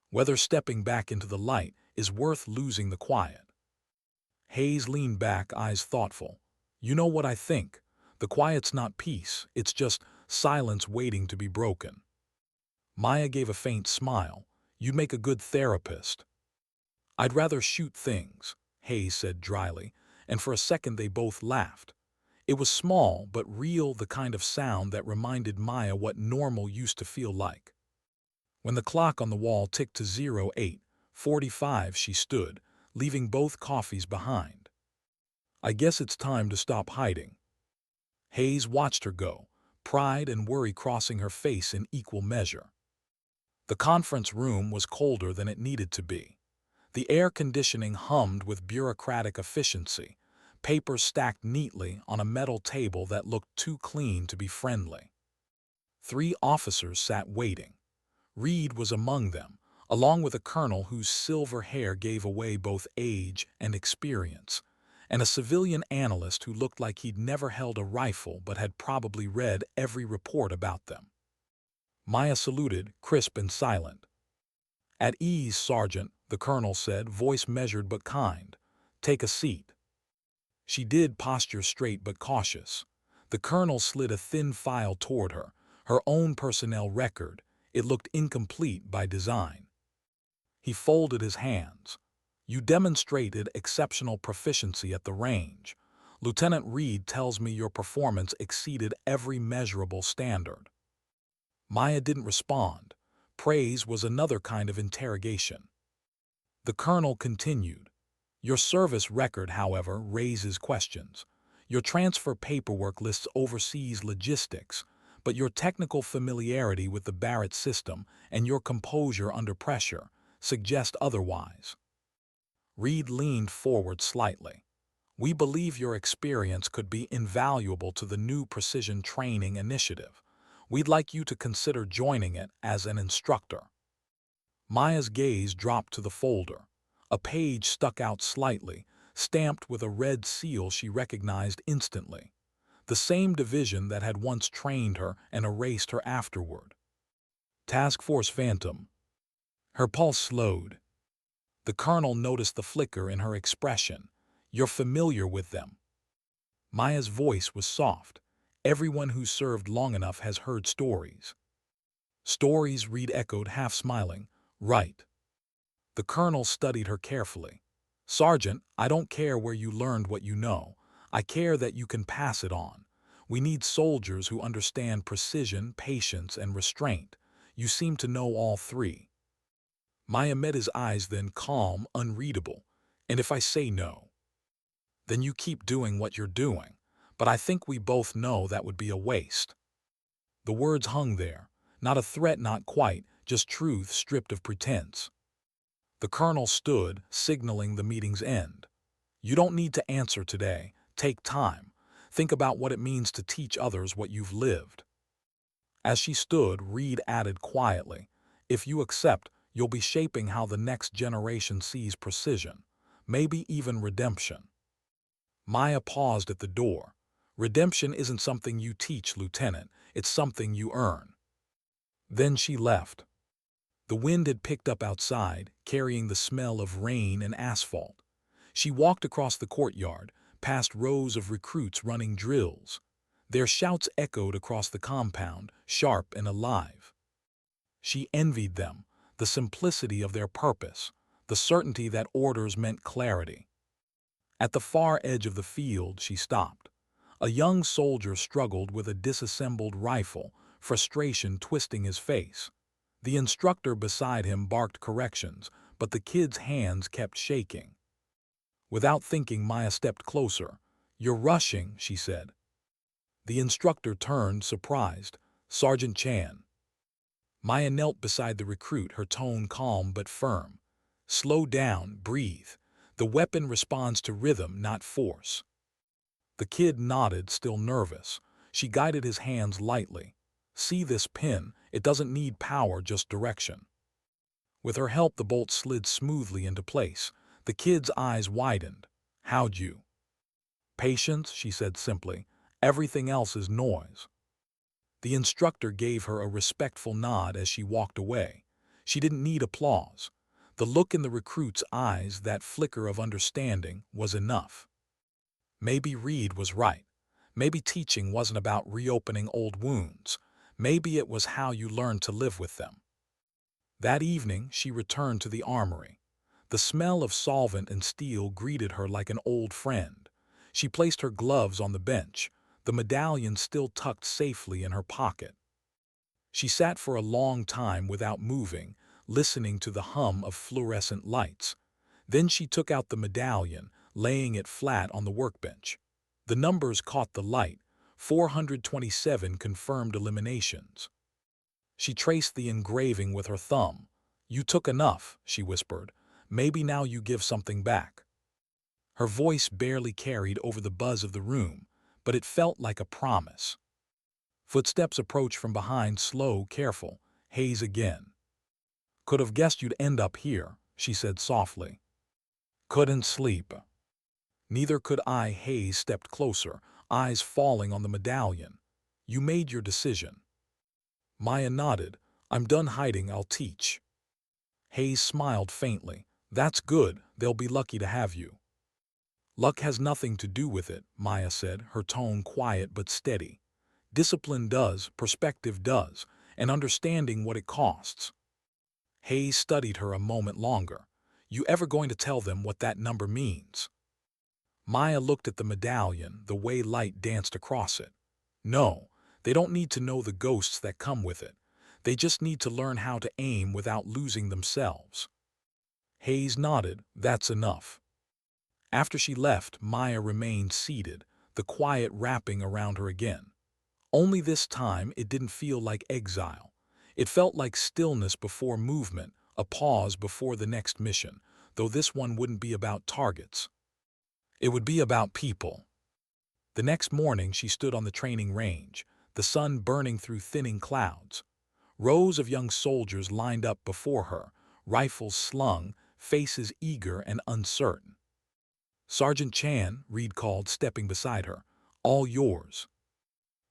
Whether stepping back into the light is worth losing the quiet. Hayes leaned back, eyes thoughtful. "You know what I think? The quiet's not peace, it's just silence waiting to be broken." Maya gave a faint smile. "You'd make a good therapist." "I'd rather shoot things," Hayes said dryly, and for a second they both laughed. It was small but real, the kind of sound that reminded Maya what normal used to feel like. When the clock on the wall ticked to 08:45, she stood, leaving both coffees behind. "I guess it's time to stop hiding." Hayes watched her go, pride and worry crossing her face in equal measure. The conference room was colder than it needed to be. The air conditioning hummed with bureaucratic efficiency, papers stacked neatly on a metal table that looked too clean to be friendly. 3 officers sat waiting. Reed was among them, along with a colonel whose silver hair gave away both age and experience, and a civilian analyst who looked like he'd never held a rifle but had probably read every report about them. Maya saluted, crisp and silent. "At ease, Sergeant," the colonel said, voice measured but kind. "Take a seat." She did, posture straight but cautious. The colonel slid a thin file toward her, her own personnel record. It looked incomplete by design. He folded his hands. "You demonstrated exceptional proficiency at the range. Lieutenant Reed tells me your performance exceeded every measurable standard." Maya didn't respond. Praise was another kind of interrogation. The colonel continued. "Your service record, however, raises questions. Your transfer paperwork lists overseas logistics, but your technical familiarity with the Barrett system and your composure under pressure suggest otherwise." Reed leaned forward slightly. "We believe your experience could be invaluable to the new precision training initiative. We'd like you to consider joining it as an instructor." Maya's gaze dropped to the folder. A page stuck out slightly, stamped with a red seal she recognized instantly. The same division that had once trained her and erased her afterward. Task Force Phantom. Her pulse slowed. The colonel noticed the flicker in her expression. "You're familiar with them." Maya's voice was soft. "Everyone who served long enough has heard stories." "Stories," Reed echoed, half smiling. "Right." The colonel studied her carefully. "Sergeant, I don't care where you learned what you know. I care that you can pass it on. We need soldiers who understand precision, patience, and restraint. You seem to know all 3. Maya met his eyes then, calm, unreadable. "And if I say no?" "Then you keep doing what you're doing. But I think we both know that would be a waste." The words hung there. Not a threat, not quite, just truth stripped of pretense. The colonel stood, signaling the meeting's end. "You don't need to answer today. Take time. Think about what it means to teach others what you've lived." As she stood, Reed added quietly, "If you accept, you'll be shaping how the next generation sees precision, maybe even redemption." Maya paused at the door. "Redemption isn't something you teach, Lieutenant. It's something you earn." Then she left. The wind had picked up outside, carrying the smell of rain and asphalt. She walked across the courtyard, past rows of recruits running drills. Their shouts echoed across the compound, sharp and alive. She envied them, the simplicity of their purpose, the certainty that orders meant clarity. At the far edge of the field, she stopped. A young soldier struggled with a disassembled rifle, frustration twisting his face. The instructor beside him barked corrections, but the kid's hands kept shaking. Without thinking, Maya stepped closer. "You're rushing," she said. The instructor turned, surprised. "Sergeant Chan." Maya knelt beside the recruit, her tone calm but firm. "Slow down, breathe. The weapon responds to rhythm, not force." The kid nodded, still nervous. She guided his hands lightly. "See this pin? It doesn't need power, just direction." With her help, the bolt slid smoothly into place. The kid's eyes widened. "How'd you?" "Patience," she said simply. "Everything else is noise." The instructor gave her a respectful nod as she walked away. She didn't need applause. The look in the recruit's eyes, that flicker of understanding, was enough. Maybe Reed was right. Maybe teaching wasn't about reopening old wounds. Maybe it was how you learned to live with them. That evening, she returned to the armory. The smell of solvent and steel greeted her like an old friend. She placed her gloves on the bench, the medallion still tucked safely in her pocket. She sat for a long time without moving, listening to the hum of fluorescent lights. Then she took out the medallion, laying it flat on the workbench. The numbers caught the light. 427 confirmed eliminations. She traced the engraving with her thumb. "You took enough," she whispered. "Maybe now you give something back." Her voice barely carried over the buzz of the room, but it felt like a promise. Footsteps approached from behind, slow, careful. Hayes again. "Could have guessed you'd end up here," she said softly. "Couldn't sleep." "Neither could I." Hayes stepped closer, eyes falling on the medallion. "You made your decision." Maya nodded. "I'm done hiding, I'll teach." Hayes smiled faintly. "That's good, they'll be lucky to have you." "Luck has nothing to do with it," Maya said, her tone quiet but steady. "Discipline does, perspective does, and understanding what it costs." Hayes studied her a moment longer. "You ever going to tell them what that number means?" Maya looked at the medallion, the way light danced across it. "No, they don't need to know the ghosts that come with it. They just need to learn how to aim without losing themselves." Hayes nodded. "That's enough." After she left, Maya remained seated, the quiet wrapping around her again. Only this time it didn't feel like exile. It felt like stillness before movement, a pause before the next mission, though this one wouldn't be about targets. It would be about people. The next morning she stood on the training range, the sun burning through thinning clouds. Rows of young soldiers lined up before her, rifles slung, faces eager and uncertain. "Sergeant Chan," Reed called, stepping beside her. "All yours."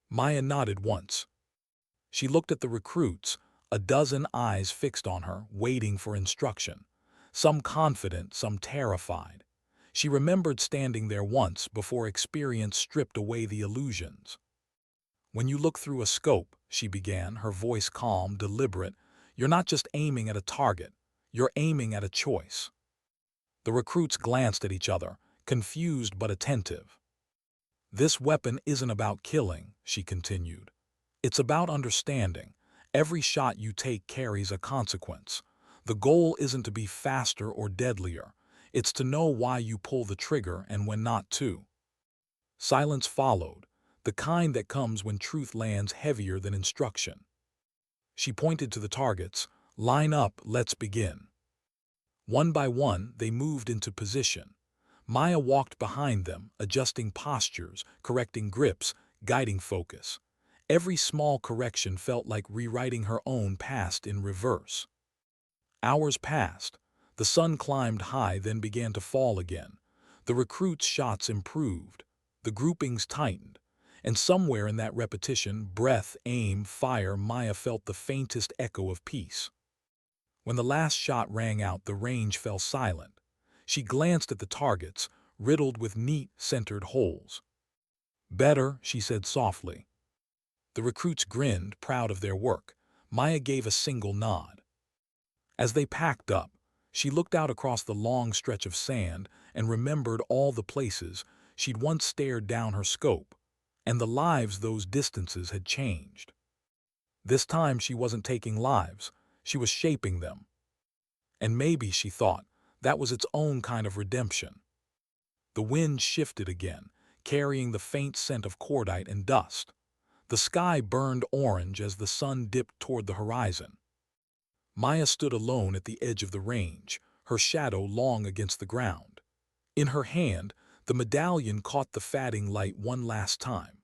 Maya nodded once. She looked at the recruits, a dozen eyes fixed on her, waiting for instruction. Some confident, some terrified. She remembered standing there once before experience stripped away the illusions. "When you look through a scope," she began, her voice calm, deliberate, "you're not just aiming at a target. You're aiming at a choice." The recruits glanced at each other, confused but attentive. "This weapon isn't about killing," she continued. "It's about understanding. Every shot you take carries a consequence. The goal isn't to be faster or deadlier. It's to know why you pull the trigger and when not to." Silence followed, the kind that comes when truth lands heavier than instruction. She pointed to the targets. "Line up, let's begin." One by one, they moved into position. Maya walked behind them, adjusting postures, correcting grips, guiding focus. Every small correction felt like rewriting her own past in reverse. Hours passed. The sun climbed high, then began to fall again. The recruits' shots improved. The groupings tightened. And somewhere in that repetition, breath, aim, fire, Maya felt the faintest echo of peace. When the last shot rang out, the range fell silent. She glanced at the targets, riddled with neat, centered holes. "Better," she said softly. The recruits grinned, proud of their work. Maya gave a single nod. As they packed up, she looked out across the long stretch of sand and remembered all the places she'd once stared down her scope, and the lives those distances had changed. This time she wasn't taking lives. She was shaping them. And maybe, she thought, that was its own kind of redemption. The wind shifted again, carrying the faint scent of cordite and dust. The sky burned orange as the sun dipped toward the horizon. Maya stood alone at the edge of the range, her shadow long against the ground. In her hand, the medallion caught the fading light one last time.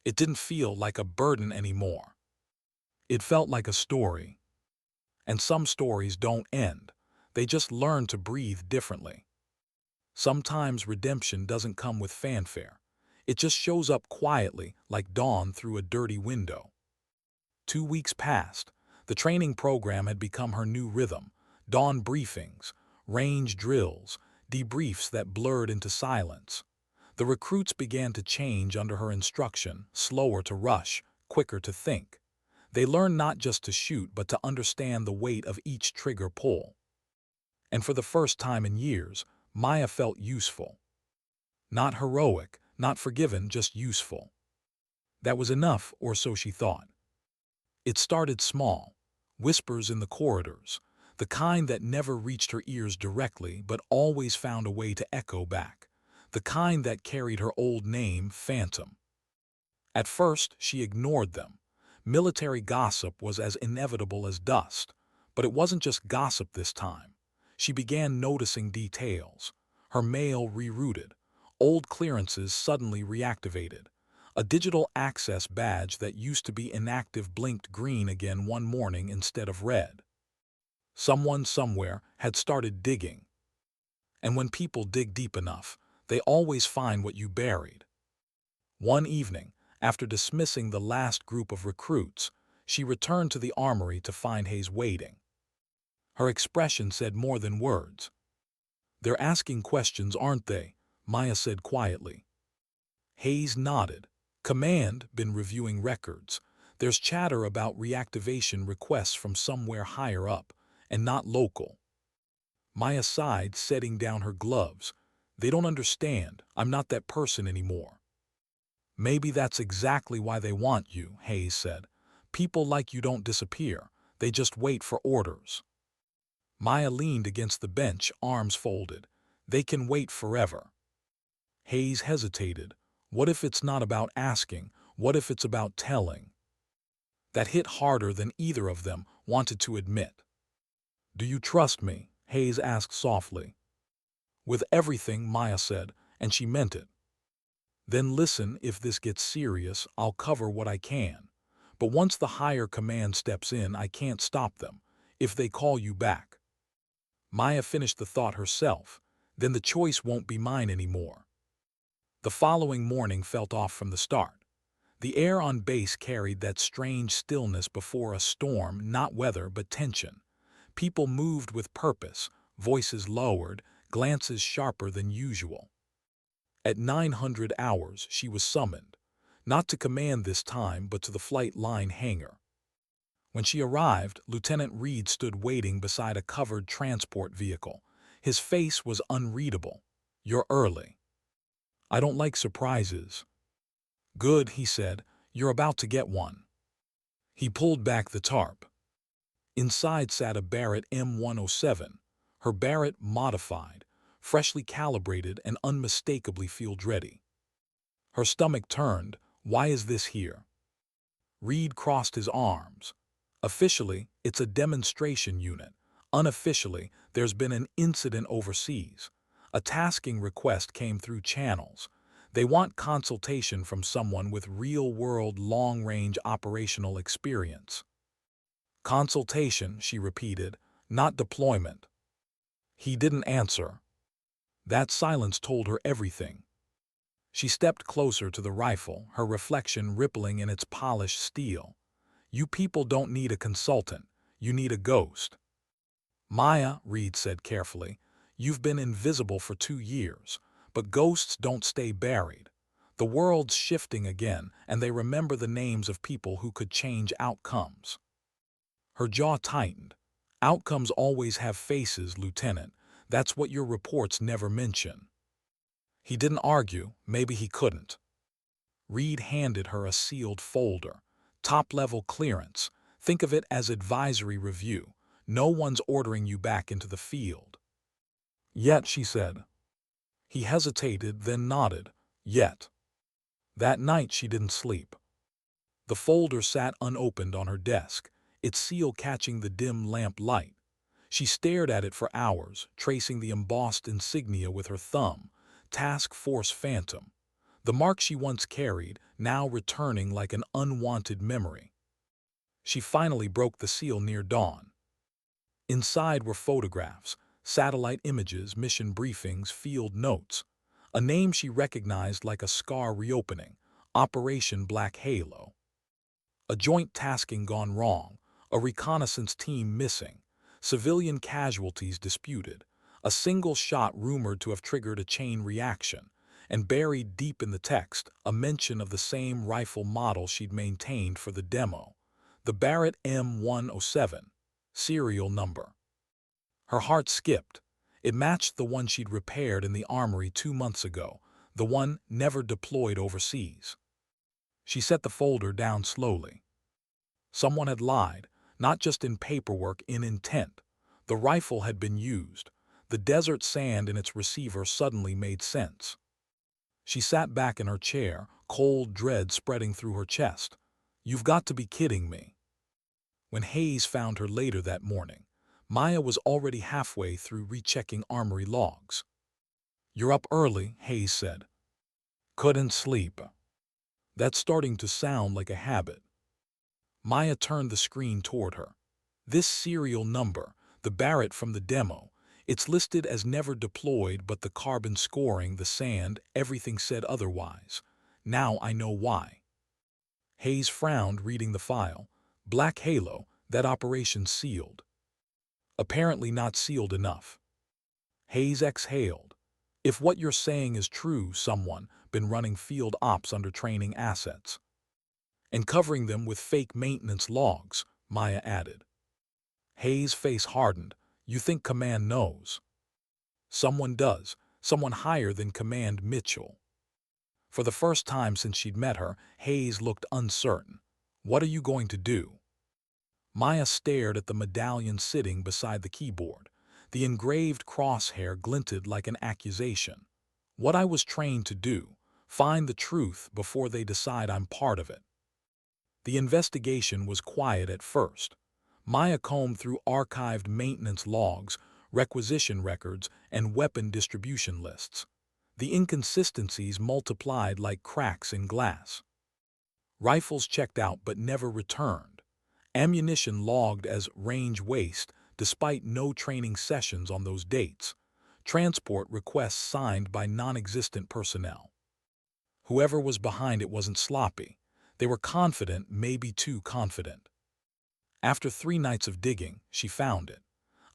It didn't feel like a burden anymore. It felt like a story. And some stories don't end. They just learn to breathe differently. Sometimes redemption doesn't come with fanfare. It just shows up quietly, like dawn through a dirty window. 2 weeks passed. The training program had become her new rhythm. Dawn briefings, range drills, debriefs that blurred into silence. The recruits began to change under her instruction, slower to rush, quicker to think. They learned not just to shoot, but to understand the weight of each trigger pull. And for the first time in years, Maya felt useful. Not heroic, not forgiven, just useful. That was enough, or so she thought. It started small, whispers in the corridors, the kind that never reached her ears directly but always found a way to echo back, the kind that carried her old name, Phantom. At first, she ignored them. Military gossip was as inevitable as dust, but it wasn't just gossip this time. She began noticing details. Her mail rerouted, old clearances suddenly reactivated. A digital access badge that used to be inactive blinked green again one morning instead of red. Someone somewhere had started digging. And when people dig deep enough, they always find what you buried. One evening, after dismissing the last group of recruits, she returned to the armory to find Hayes waiting. Her expression said more than words. "They're asking questions, aren't they?" Maya said quietly. Hayes nodded. "Command been reviewing records. There's chatter about reactivation requests from somewhere higher up, and not local." Maya sighed, setting down her gloves. "They don't understand. I'm not that person anymore." "Maybe that's exactly why they want you," Hayes said. "People like you don't disappear. They just wait for orders." Maya leaned against the bench, arms folded. "They can wait forever." Hayes hesitated. What if it's not about asking? What if it's about telling? That hit harder than either of them wanted to admit. "Do you trust me?" Hayes asked softly. "With everything," Maya said, and she meant it. "Then listen, if this gets serious, I'll cover what I can. But once the higher command steps in, I can't stop them. If they call you back." Maya finished the thought herself. Then the choice won't be mine anymore. The following morning felt off from the start. The air on base carried that strange stillness before a storm, not weather but tension. People moved with purpose, voices lowered, glances sharper than usual. At 900 hours, she was summoned, not to command this time but to the flight line hangar. When she arrived, Lieutenant Reed stood waiting beside a covered transport vehicle. His face was unreadable. "You're early." "I don't like surprises." "Good," he said. "You're about to get one." He pulled back the tarp. Inside sat a Barrett M107, her Barrett modified, freshly calibrated and unmistakably field-ready. Her stomach turned. "Why is this here?" Reed crossed his arms. "Officially, it's a demonstration unit. Unofficially, there's been an incident overseas. A tasking request came through channels. They want consultation from someone with real-world, long-range operational experience." "Consultation," she repeated, "not deployment." He didn't answer. That silence told her everything. She stepped closer to the rifle, her reflection rippling in its polished steel. "You people don't need a consultant. You need a ghost." "Maya," Reed said carefully, "you've been invisible for 2 years, but ghosts don't stay buried. The world's shifting again, and they remember the names of people who could change outcomes." Her jaw tightened. "Outcomes always have faces, Lieutenant. That's what your reports never mention." He didn't argue. Maybe he couldn't. Reed handed her a sealed folder. "Top-level clearance. Think of it as advisory review. No one's ordering you back into the field. Yet, she said. He hesitated, then nodded. Yet. That night she didn't sleep. The folder sat unopened on her desk, its seal catching the dim lamp light. She stared at it for hours, tracing the embossed insignia with her thumb. Task Force Phantom. The mark she once carried, now returning like an unwanted memory. She finally broke the seal near dawn. Inside were photographs, satellite images, mission briefings, field notes. A name she recognized like a scar reopening, Operation Black Halo. A joint tasking gone wrong, a reconnaissance team missing, civilian casualties disputed, a single shot rumored to have triggered a chain reaction, and buried deep in the text, a mention of the same rifle model she'd maintained for the demo, the Barrett M107, serial number. Her heart skipped. It matched the one she'd repaired in the armory 2 months ago, the one never deployed overseas. She set the folder down slowly. Someone had lied, not just in paperwork, in intent. The rifle had been used. The desert sand in its receiver suddenly made sense. She sat back in her chair, cold dread spreading through her chest. You've got to be kidding me. When Hayes found her later that morning, Maya was already halfway through rechecking armory logs. You're up early, Hayes said. Couldn't sleep. That's starting to sound like a habit. Maya turned the screen toward her. This serial number, the Barrett from the demo, it's listed as never deployed, but the carbon scoring, the sand, everything said otherwise. Now I know why. Hayes frowned, reading the file. Black Halo, that operation sealed. Apparently not sealed enough. Hayes exhaled. If what you're saying is true, someone been running field ops under training assets. And covering them with fake maintenance logs, Maya added. Hayes' face hardened. You think Command knows? Someone does. Someone higher than Command Mitchell. For the first time since she'd met her, Hayes looked uncertain. What are you going to do? Maya stared at the medallion sitting beside the keyboard. The engraved crosshair glinted like an accusation. What I was trained to do, find the truth before they decide I'm part of it. The investigation was quiet at first. Maya combed through archived maintenance logs, requisition records, and weapon distribution lists. The inconsistencies multiplied like cracks in glass. Rifles checked out but never returned. Ammunition logged as range waste despite no training sessions on those dates. Transport requests signed by non-existent personnel. Whoever was behind it wasn't sloppy. They were confident, maybe too confident. After 3 nights of digging, she found it.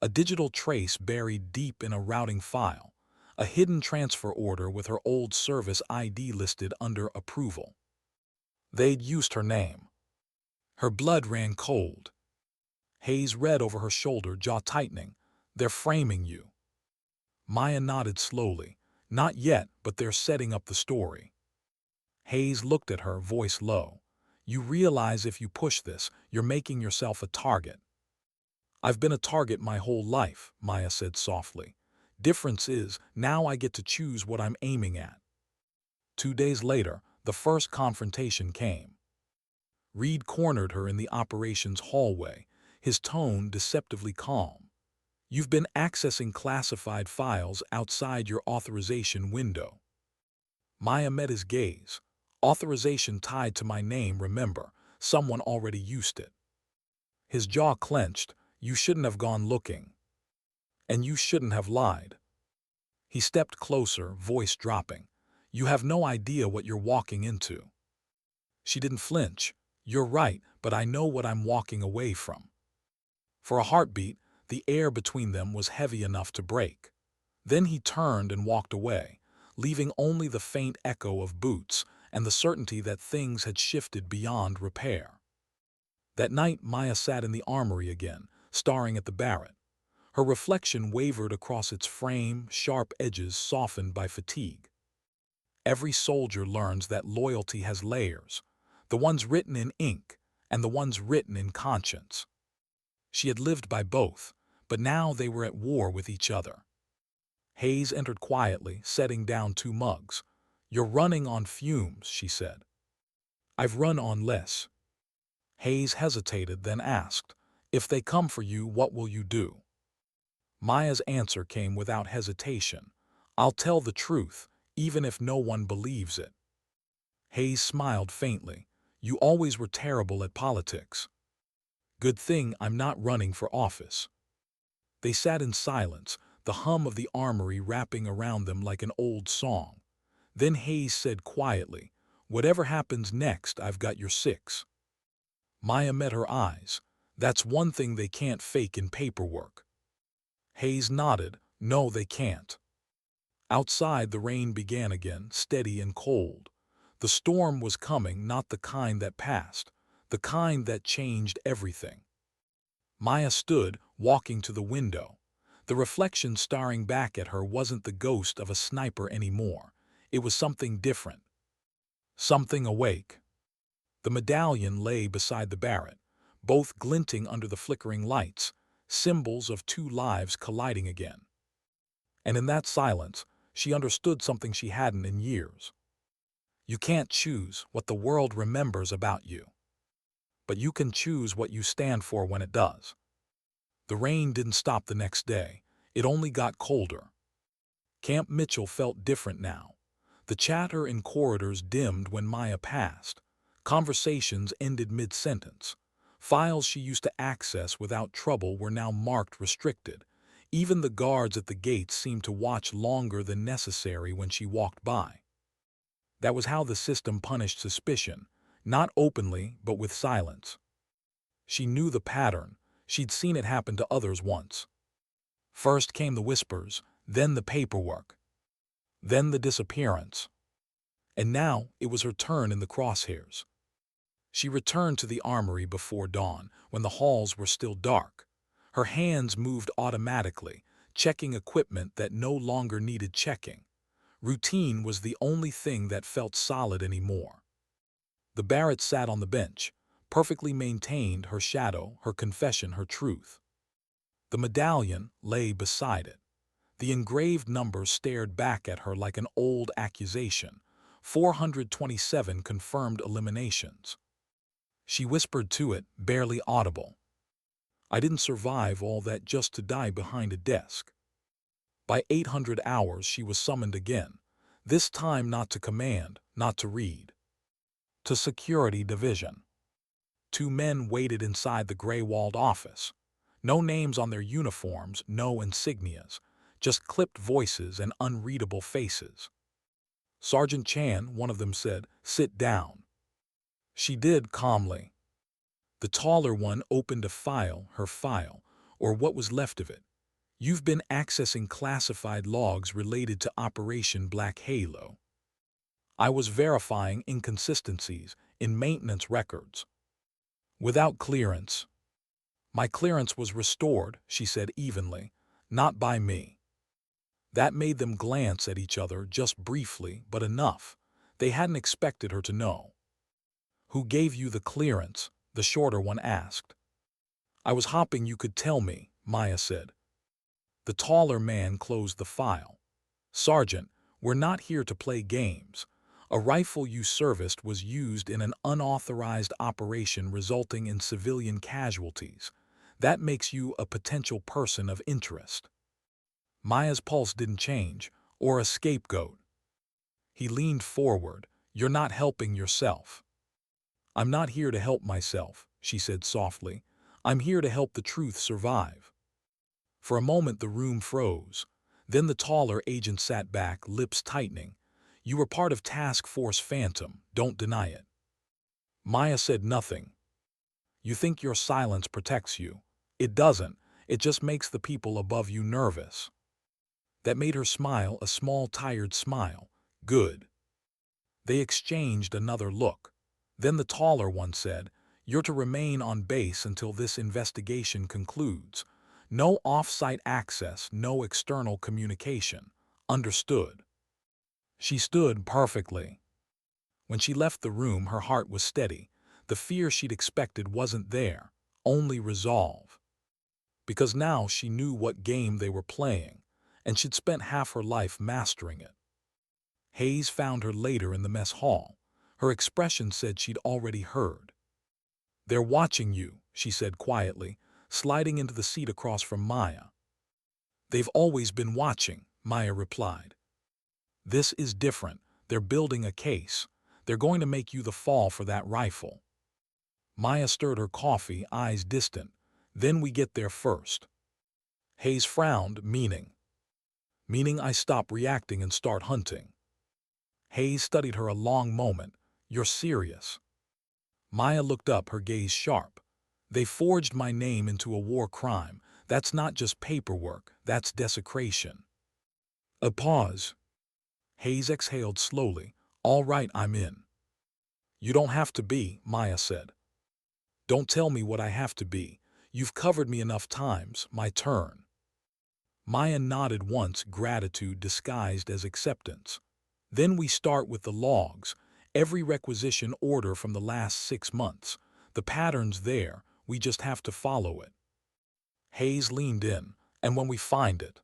A digital trace buried deep in a routing file. A hidden transfer order with her old service ID listed under approval. They'd used her name. Her blood ran cold. Hayes read over her shoulder, jaw tightening. They're framing you. Maya nodded slowly. Not yet, but they're setting up the story. Hayes looked at her, voice low. You realize if you push this, you're making yourself a target. I've been a target my whole life, Maya said softly. Difference is, now I get to choose what I'm aiming at. 2 days later, the first confrontation came. Reed cornered her in the operations hallway, his tone deceptively calm. You've been accessing classified files outside your authorization window. Maya met his gaze. Authorization tied to my name, remember. Someone already used it. His jaw clenched. You shouldn't have gone looking. And you shouldn't have lied. He stepped closer, voice dropping. You have no idea what you're walking into. She didn't flinch. You're right, but I know what I'm walking away from. For a heartbeat, the air between them was heavy enough to break. Then he turned and walked away, leaving only the faint echo of boots and the certainty that things had shifted beyond repair. That night, Maya sat in the armory again, staring at the Barrett. Her reflection wavered across its frame, sharp edges softened by fatigue. Every soldier learns that loyalty has layers, the ones written in ink, and the ones written in conscience. She had lived by both, but now they were at war with each other. Hayes entered quietly, setting down 2 mugs. "You're running on fumes," she said. "I've run on less." Hayes hesitated, then asked, "If they come for you, what will you do?" Maya's answer came without hesitation. "I'll tell the truth, even if no one believes it." Hayes smiled faintly. "You always were terrible at politics. Good thing I'm not running for office." They sat in silence, the hum of the armory wrapping around them like an old song. Then Hayes said quietly, "Whatever happens next, I've got your 6." Maya met her eyes. "That's one thing they can't fake in paperwork." Hayes nodded. "No, they can't." Outside, the rain began again, steady and cold. The storm was coming, not the kind that passed, the kind that changed everything. Maya stood, walking to the window. The reflection staring back at her wasn't the ghost of a sniper anymore. It was something different. Something awake. The medallion lay beside the Barrett, both glinting under the flickering lights, symbols of 2 lives colliding again. And in that silence, she understood something she hadn't in years. You can't choose what the world remembers about you, but you can choose what you stand for when it does. The rain didn't stop the next day. It only got colder. Camp Mitchell felt different now. The chatter in corridors dimmed when Maya passed. Conversations ended mid-sentence. Files she used to access without trouble were now marked restricted. Even the guards at the gates seemed to watch longer than necessary when she walked by. That was how the system punished suspicion, not openly but with silence. She knew the pattern. She'd seen it happen to others once. First came the whispers, then the paperwork, then the disappearance. And now it was her turn in the Crosshairs. She returned to the armory before dawn, when the halls were still dark. Her hands moved automatically, checking equipment that no longer needed checking. Routine was the only thing that felt solid anymore. The Barrett sat on the bench, perfectly maintained, her shadow, her confession, her truth. The medallion lay beside it. The engraved number stared back at her like an old accusation. 427 confirmed eliminations. She whispered to it, barely audible. "I didn't survive all that just to die behind a desk." By 800 hours she was summoned again, this time not to command, not to read. To Security Division. 2 men waited inside the gray-walled office. No names on their uniforms, no insignias, just clipped voices and unreadable faces. "Sergeant Chan," one of them said, "sit down." She did calmly. The taller one opened a file, her file, or what was left of it. "You've been accessing classified logs related to Operation Black Halo. I was verifying inconsistencies in maintenance records. Without clearance." "My clearance was restored," she said evenly, "not by me." That made them glance at each other just briefly, but enough. They hadn't expected her to know. "Who gave you the clearance?" the shorter one asked. "I was hoping you could tell me," Maya said. The taller man closed the file. "Sergeant, we're not here to play games. A rifle you serviced was used in an unauthorized operation resulting in civilian casualties. That makes you a potential person of interest." Maya's pulse didn't change, or a scapegoat. He leaned forward. "You're not helping yourself." "I'm not here to help myself," she said softly. "I'm here to help the truth survive." For a moment the room froze. Then the taller agent sat back, lips tightening. "You were part of Task Force Phantom, don't deny it." Maya said nothing. "You think your silence protects you. It doesn't. It just makes the people above you nervous." That made her smile, a small, tired smile. "Good." They exchanged another look. Then the taller one said, "You're to remain on base until this investigation concludes. No off-site access, no external communication. Understood?" She stood perfectly. When she left the room, her heart was steady. The fear she'd expected wasn't there, only resolve. Because now she knew what game they were playing, and she'd spent half her life mastering it. Hayes found her later in the mess hall. Her expression said she'd already heard. "They're watching you," she said quietly, sliding into the seat across from Maya. "They've always been watching," Maya replied. "This is different. They're building a case. They're going to make you the fall for that rifle." Maya stirred her coffee, eyes distant. "Then we get there first." Hayes frowned, meaning I stop reacting and start hunting. Hayes studied her a long moment. "You're serious?" Maya looked up, her gaze sharp. "They forged my name into a war crime. That's not just paperwork, that's desecration." A pause. Hayes exhaled slowly. "All right, I'm in." "You don't have to be," Maya said. "Don't tell me what I have to be. You've covered me enough times, my turn." Maya nodded once, gratitude disguised as acceptance. "Then we start with the logs. Every requisition order from the last 6 months. The pattern's there, we just have to follow it." Hayes leaned in. "And when we find it,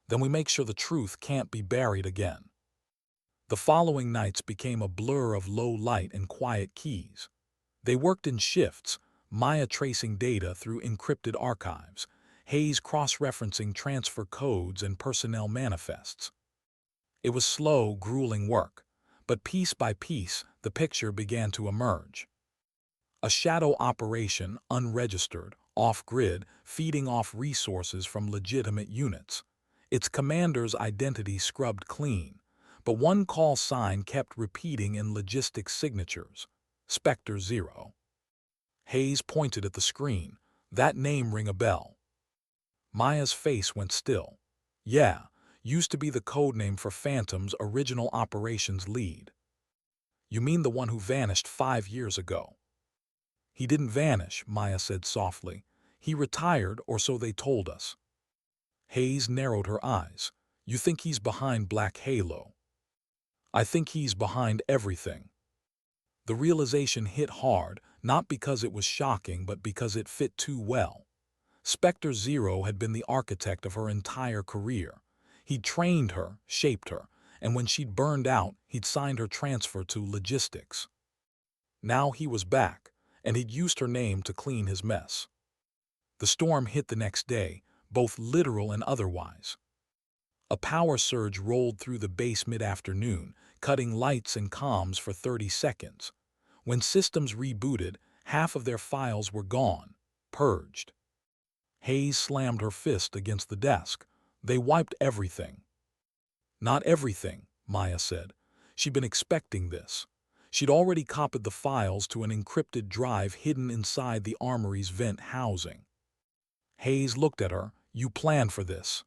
then we make sure the truth can't be buried again." The following nights became a blur of low light and quiet keys. They worked in shifts, Maya tracing data through encrypted archives, Hayes cross-referencing transfer codes and personnel manifests. It was slow, grueling work, but piece by piece, the picture began to emerge. A shadow operation, unregistered, off-grid, feeding off resources from legitimate units. Its commander's identity scrubbed clean, but one call sign kept repeating in logistics signatures: Spectre 0. Hayes pointed at the screen. "That name ring a bell?" Maya's face went still. "Yeah, used to be the codename for Phantom's original operations lead." "You mean the one who vanished 5 years ago?" "He didn't vanish," Maya said softly. "He retired, or so they told us." Hayes narrowed her eyes. "You think he's behind Black Halo?" "I think he's behind everything." The realization hit hard, not because it was shocking, but because it fit too well. Spectre 0 had been the architect of her entire career. He'd trained her, shaped her, and when she'd burned out, he'd signed her transfer to logistics. Now he was back, and he'd used her name to clean his mess. The storm hit the next day, both literal and otherwise. A power surge rolled through the base mid-afternoon, cutting lights and comms for 30 seconds. When systems rebooted, half of their files were gone, purged. Hayes slammed her fist against the desk. "They wiped everything." "Not everything," Maya said. She'd been expecting this. She'd already copied the files to an encrypted drive hidden inside the armory's vent housing. Hayes looked at her. "You planned for this."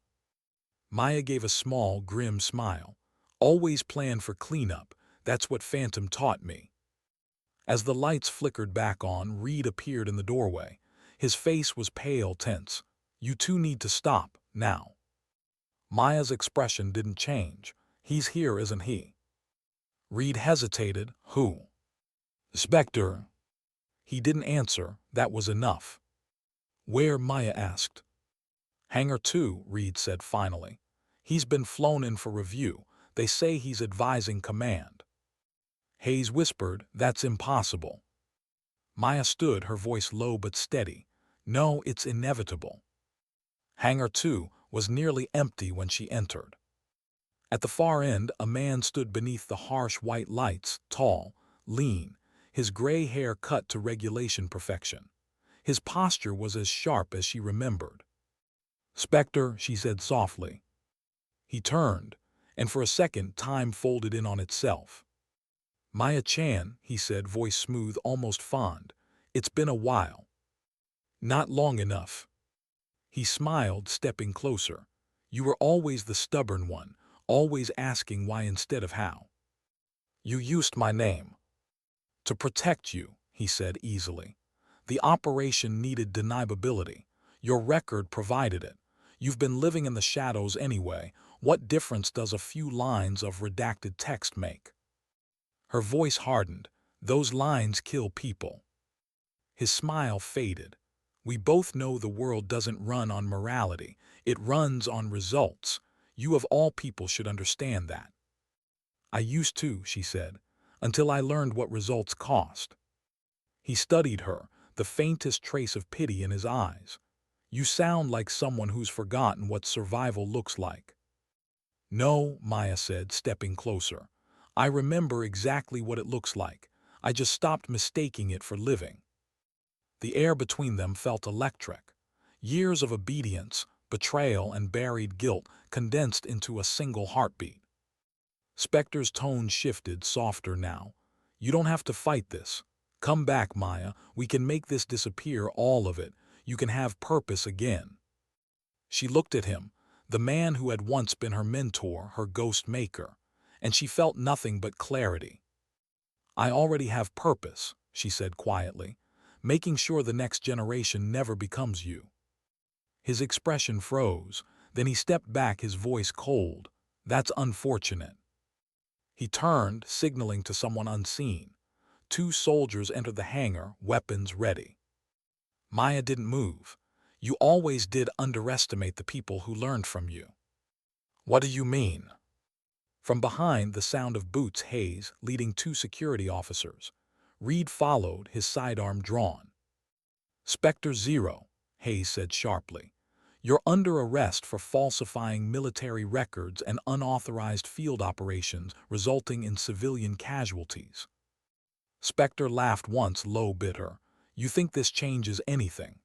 Maya gave a small, grim smile. "Always plan for cleanup. That's what Phantom taught me." As the lights flickered back on, Reed appeared in the doorway. His face was pale, tense. "You two need to stop, now." Maya's expression didn't change. "He's here, isn't he?" Reed hesitated. "Who?" "Spectre." He didn't answer. That was enough. "Where?" Maya asked. "Hangar 2, Reed said finally. "He's been flown in for review. They say he's advising command." Hayes whispered, "That's impossible." Maya stood, her voice low but steady. "No, it's inevitable." Hangar 2 was nearly empty when she entered. At the far end, a man stood beneath the harsh white lights, tall, lean, his gray hair cut to regulation perfection. His posture was as sharp as she remembered. "Spectre," she said softly. He turned, and for a second time folded in on itself. "Maya Chan," he said, voice smooth, almost fond. "It's been a while." "Not long enough." He smiled, stepping closer. "You were always the stubborn one, always asking why instead of how. You used my name to protect you," he said easily. "The operation needed deniability. Your record provided it. You've been living in the shadows anyway. What difference does a few lines of redacted text make?" Her voice hardened. Those lines kill people. His smile faded. We both know the world doesn't run on morality. It runs on results. You of all people should understand that. I used to, she said, until I learned what results cost. He studied her, the faintest trace of pity in his eyes. You sound like someone who's forgotten what survival looks like. No, Maya said, stepping closer. I remember exactly what it looks like. I just stopped mistaking it for living. The air between them felt electric. Years of obedience, betrayal, and buried guilt condensed into a single heartbeat. Spectre's tone shifted, softer now. You don't have to fight this. Come back, Maya. We can make this disappear, all of it. You can have purpose again. She looked at him, the man who had once been her mentor, her ghost maker, and she felt nothing but clarity. I already have purpose, she said quietly, making sure the next generation never becomes you. His expression froze, then he stepped back, his voice cold. That's unfortunate. He turned, signaling to someone unseen. 2 soldiers entered the hangar, weapons ready. Maya didn't move. You always did underestimate the people who learned from you. What do you mean? From behind, the sound of boots, Hayes leading 2 security officers. Reed followed, his sidearm drawn. Spectre 0, Hayes said sharply. You're under arrest for falsifying military records and unauthorized field operations resulting in civilian casualties. Spectre laughed once, low, bitter. You think this changes anything?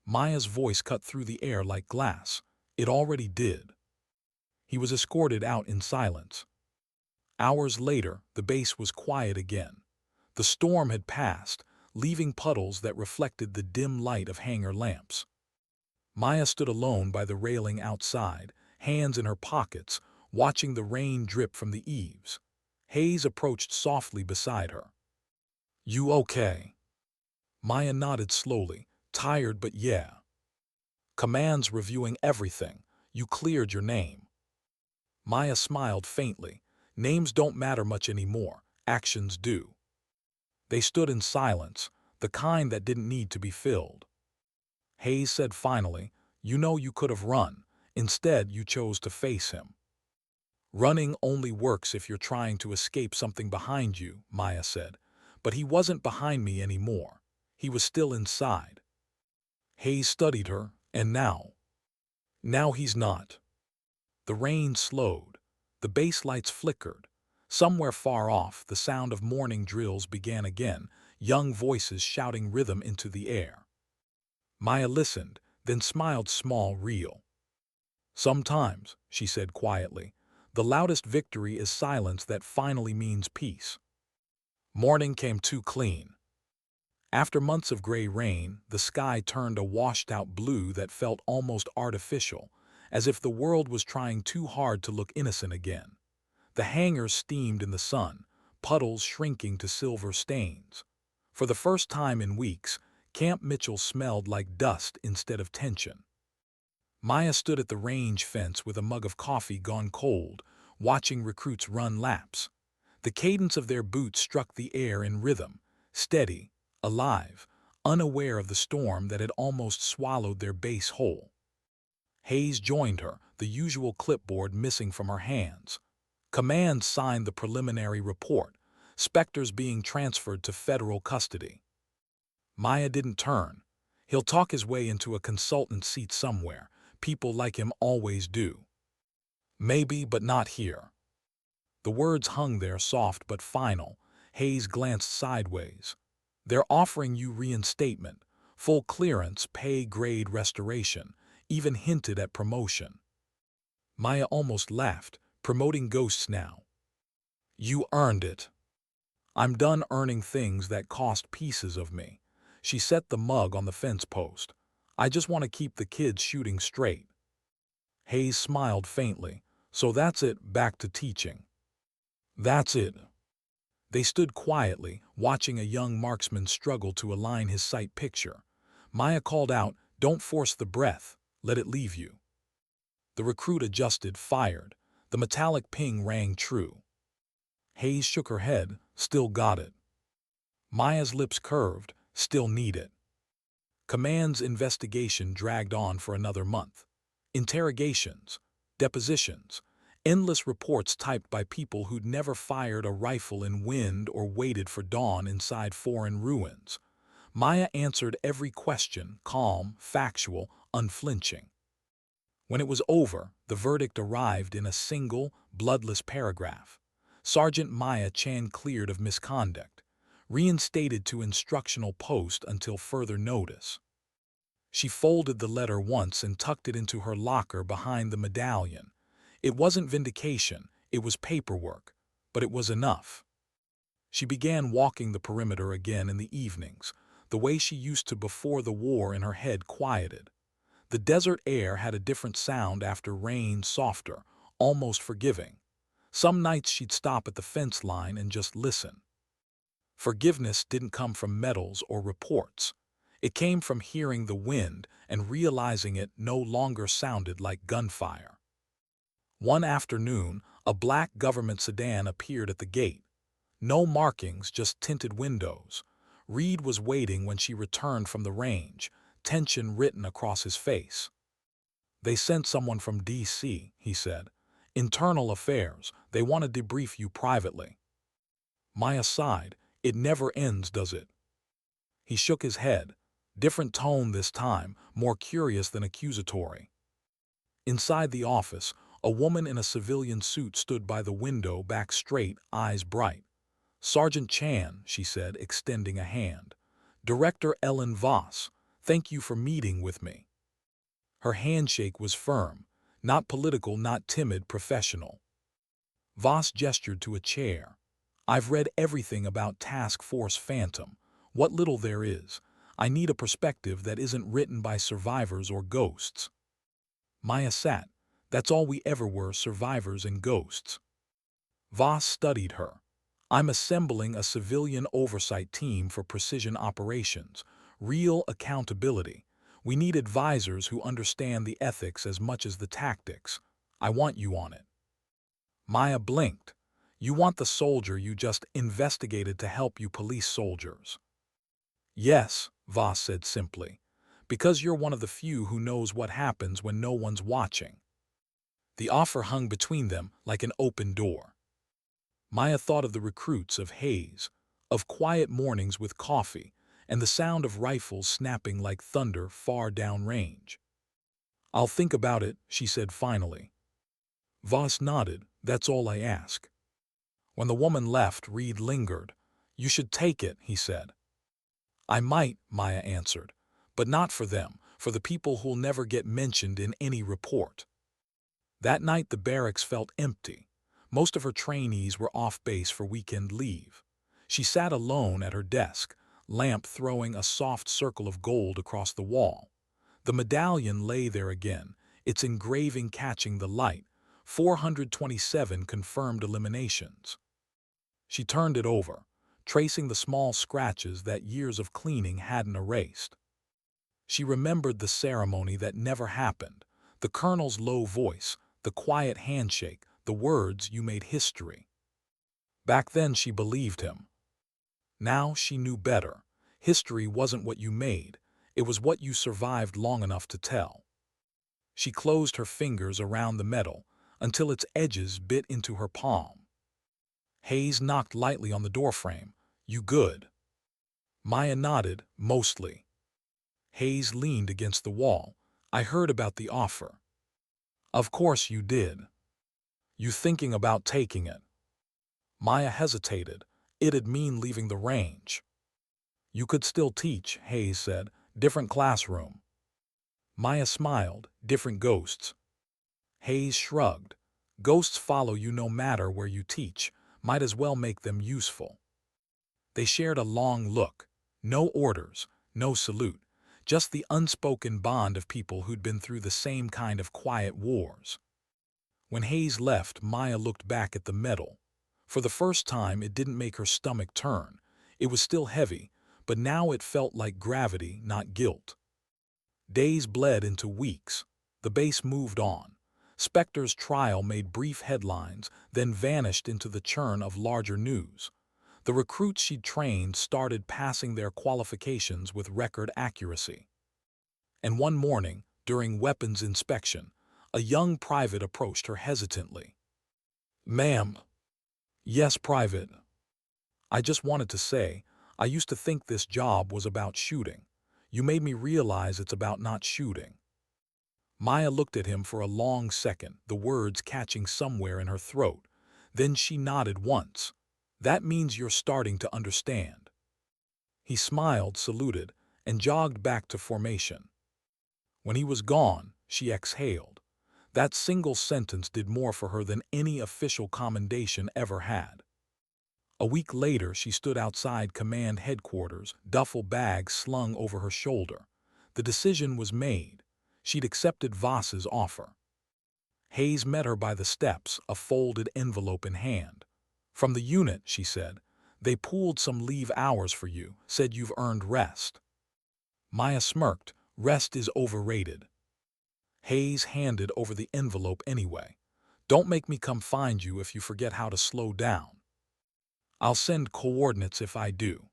Maya's voice cut through the air like glass. It already did. He was escorted out in silence. Hours later, the base was quiet again. The storm had passed, leaving puddles that reflected the dim light of hangar lamps. Maya stood alone by the railing outside, hands in her pockets, watching the rain drip from the eaves. Hayes approached softly beside her. You okay? Maya nodded slowly, tired but yeah. Command's reviewing everything. You cleared your name. Maya smiled faintly. Names don't matter much anymore. Actions do. They stood in silence, the kind that didn't need to be filled. Hayes said finally, you know you could have run. Instead, you chose to face him. Running only works if you're trying to escape something behind you, Maya said. But he wasn't behind me anymore. He was still inside. Hayes studied her, and now? Now he's not. The rain slowed. The base lights flickered. Somewhere far off, the sound of morning drills began again, young voices shouting rhythm into the air. Maya listened, then smiled small, real. Sometimes, she said quietly, the loudest victory is silence that finally means peace. Morning came too clean. After months of gray rain, the sky turned a washed-out blue that felt almost artificial, as if the world was trying too hard to look innocent again. The hangars steamed in the sun, puddles shrinking to silver stains. For the first time in weeks, Camp Mitchell smelled like dust instead of tension. Maya stood at the range fence with a mug of coffee gone cold, watching recruits run laps. The cadence of their boots struck the air in rhythm, steady, alive, unaware of the storm that had almost swallowed their base whole. Hayes joined her, the usual clipboard missing from her hands. Command signed the preliminary report, Spectre's being transferred to federal custody. Maya didn't turn. He'll talk his way into a consultant seat somewhere. People like him always do. Maybe, but not here. The words hung there, soft but final. Hayes glanced sideways. They're offering you reinstatement, full clearance, pay grade restoration, even hinted at promotion. Maya almost laughed, promoting ghosts now. You earned it. I'm done earning things that cost pieces of me. She set the mug on the fence post. I just want to keep the kids shooting straight. Hayes smiled faintly. So that's it, back to teaching. That's it. They stood quietly, watching a young marksman struggle to align his sight picture. Maya called out, don't force the breath, let it leave you. The recruit adjusted, fired. The metallic ping rang true. Hayes shook her head, still got it. Maya's lips curved. Still need it. Command's investigation dragged on for another month. Interrogations, depositions, endless reports typed by people who'd never fired a rifle in wind or waited for dawn inside foreign ruins. Maya answered every question, calm, factual, unflinching. When it was over, the verdict arrived in a single, bloodless paragraph. Sergeant Maya Chan cleared of misconduct, reinstated to instructional post until further notice. She folded the letter once and tucked it into her locker behind the medallion. It wasn't vindication, it was paperwork, but it was enough. She began walking the perimeter again in the evenings, the way she used to before the war, in her head quieted. The desert air had a different sound after rain, softer, almost forgiving. Some nights she'd stop at the fence line and just listen. Forgiveness didn't come from medals or reports. It came from hearing the wind and realizing it no longer sounded like gunfire. One afternoon, a black government sedan appeared at the gate. No markings, just tinted windows. Reed was waiting when she returned from the range, tension written across his face. "They sent someone from D.C., he said. "Internal affairs. They want to debrief you privately." Maya sighed. "It never ends, does it?" He shook his head. Different tone this time, more curious than accusatory. Inside the office, a woman in a civilian suit stood by the window, back straight, eyes bright. "Sergeant Chan," she said, extending a hand. "Director Ellen Voss, thank you for meeting with me." Her handshake was firm, not political, not timid, professional. Voss gestured to a chair. "I've read everything about Task Force Phantom, what little there is. I need a perspective that isn't written by survivors or ghosts." Maya sat. "That's all we ever were, survivors and ghosts." Voss studied her. "I'm assembling a civilian oversight team for precision operations, real accountability. We need advisors who understand the ethics as much as the tactics. I want you on it." Maya blinked. "You want the soldier you just investigated to help you police soldiers?" "Yes," Voss said simply, "because you're one of the few who knows what happens when no one's watching." The offer hung between them like an open door. Maya thought of the recruits, of Hayes, of quiet mornings with coffee, and the sound of rifles snapping like thunder far downrange. "I'll think about it," she said finally. Voss nodded. "That's all I ask." When the woman left, Reed lingered. "You should take it," he said. "I might," Maya answered, "but not for them, for the people who'll never get mentioned in any report." That night the barracks felt empty. Most of her trainees were off base for weekend leave. She sat alone at her desk, lamp throwing a soft circle of gold across the wall. The medallion lay there again, its engraving catching the light, 427 confirmed eliminations. She turned it over, tracing the small scratches that years of cleaning hadn't erased. She remembered the ceremony that never happened, the colonel's low voice, the quiet handshake, the words, "You made history." Back then she believed him. Now she knew better. History wasn't what you made, it was what you survived long enough to tell. She closed her fingers around the metal until its edges bit into her palm. Hayes knocked lightly on the doorframe. "You good?" Maya nodded, "Mostly." Hayes leaned against the wall. "I heard about the offer." "Of course you did. You thinking about taking it?" Maya hesitated. "It'd mean leaving the range." "You could still teach," Hayes said. "Different classroom." Maya smiled. "Different ghosts." Hayes shrugged. "Ghosts follow you no matter where you teach. Might as well make them useful." They shared a long look. No orders, no salute, just the unspoken bond of people who'd been through the same kind of quiet wars. When Hayes left, Maya looked back at the medal. For the first time, it didn't make her stomach turn. It was still heavy, but now it felt like gravity, not guilt. Days bled into weeks. The base moved on. Spector's trial made brief headlines, then vanished into the churn of larger news. The recruits she'd trained started passing their qualifications with record accuracy. And one morning, during weapons inspection, a young private approached her hesitantly. "Ma'am." "Yes, Private." "I just wanted to say, I used to think this job was about shooting. You made me realize it's about not shooting." Maya looked at him for a long second, the words catching somewhere in her throat. Then she nodded once. "That means you're starting to understand." He smiled, saluted, and jogged back to formation. When he was gone, she exhaled. That single sentence did more for her than any official commendation ever had. A week later, she stood outside command headquarters, duffel bag slung over her shoulder. The decision was made. She'd accepted Voss's offer. Hayes met her by the steps, a folded envelope in hand. "From the unit," she said. "They pooled some leave hours for you, said you've earned rest." Maya smirked. "Rest is overrated." Hayes handed over the envelope anyway. "Don't make me come find you if you forget how to slow down." "I'll send coordinates if I do."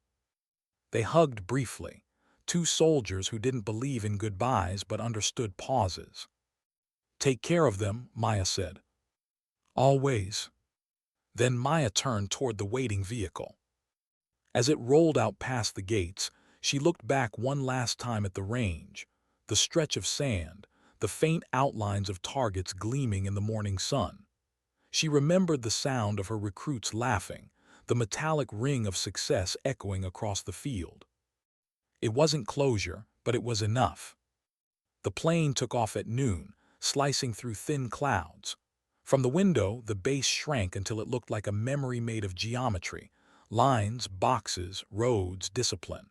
They hugged briefly. Two soldiers who didn't believe in goodbyes but understood pauses. "Take care of them," Maya said. "Always." Then Maya turned toward the waiting vehicle. As it rolled out past the gates, she looked back one last time at the range, the stretch of sand, the faint outlines of targets gleaming in the morning sun. She remembered the sound of her recruits laughing, the metallic ring of success echoing across the field. It wasn't closure, but it was enough. The plane took off at noon, slicing through thin clouds. From the window, the base shrank until it looked like a memory made of geometry: lines, boxes, roads, discipline.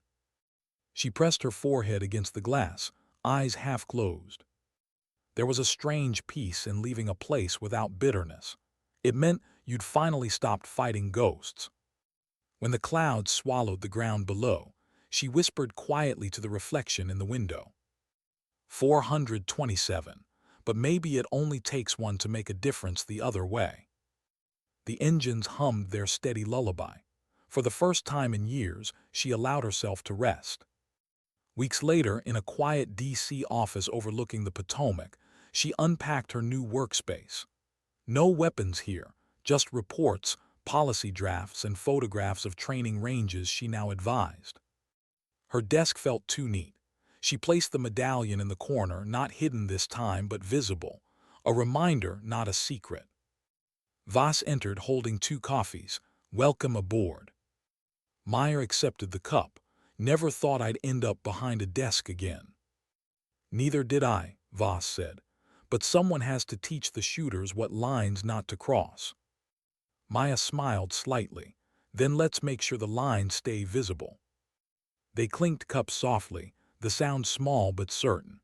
She pressed her forehead against the glass, eyes half closed. There was a strange peace in leaving a place without bitterness. It meant you'd finally stopped fighting ghosts. When the clouds swallowed the ground below, she whispered quietly to the reflection in the window. 427, but maybe it only takes one to make a difference the other way. The engines hummed their steady lullaby. For the first time in years, she allowed herself to rest. Weeks later, in a quiet D.C. office overlooking the Potomac, she unpacked her new workspace. No weapons here, just reports, policy drafts, and photographs of training ranges she now advised. Her desk felt too neat. She placed the medallion in the corner, not hidden this time but visible, a reminder, not a secret. Voss entered holding 2 coffees. "Welcome aboard." Meyer accepted the cup. "Never thought I'd end up behind a desk again." "Neither did I," Voss said. "But someone has to teach the shooters what lines not to cross." Maya smiled slightly. "Then let's make sure the lines stay visible." They clinked cups softly, the sound small but certain.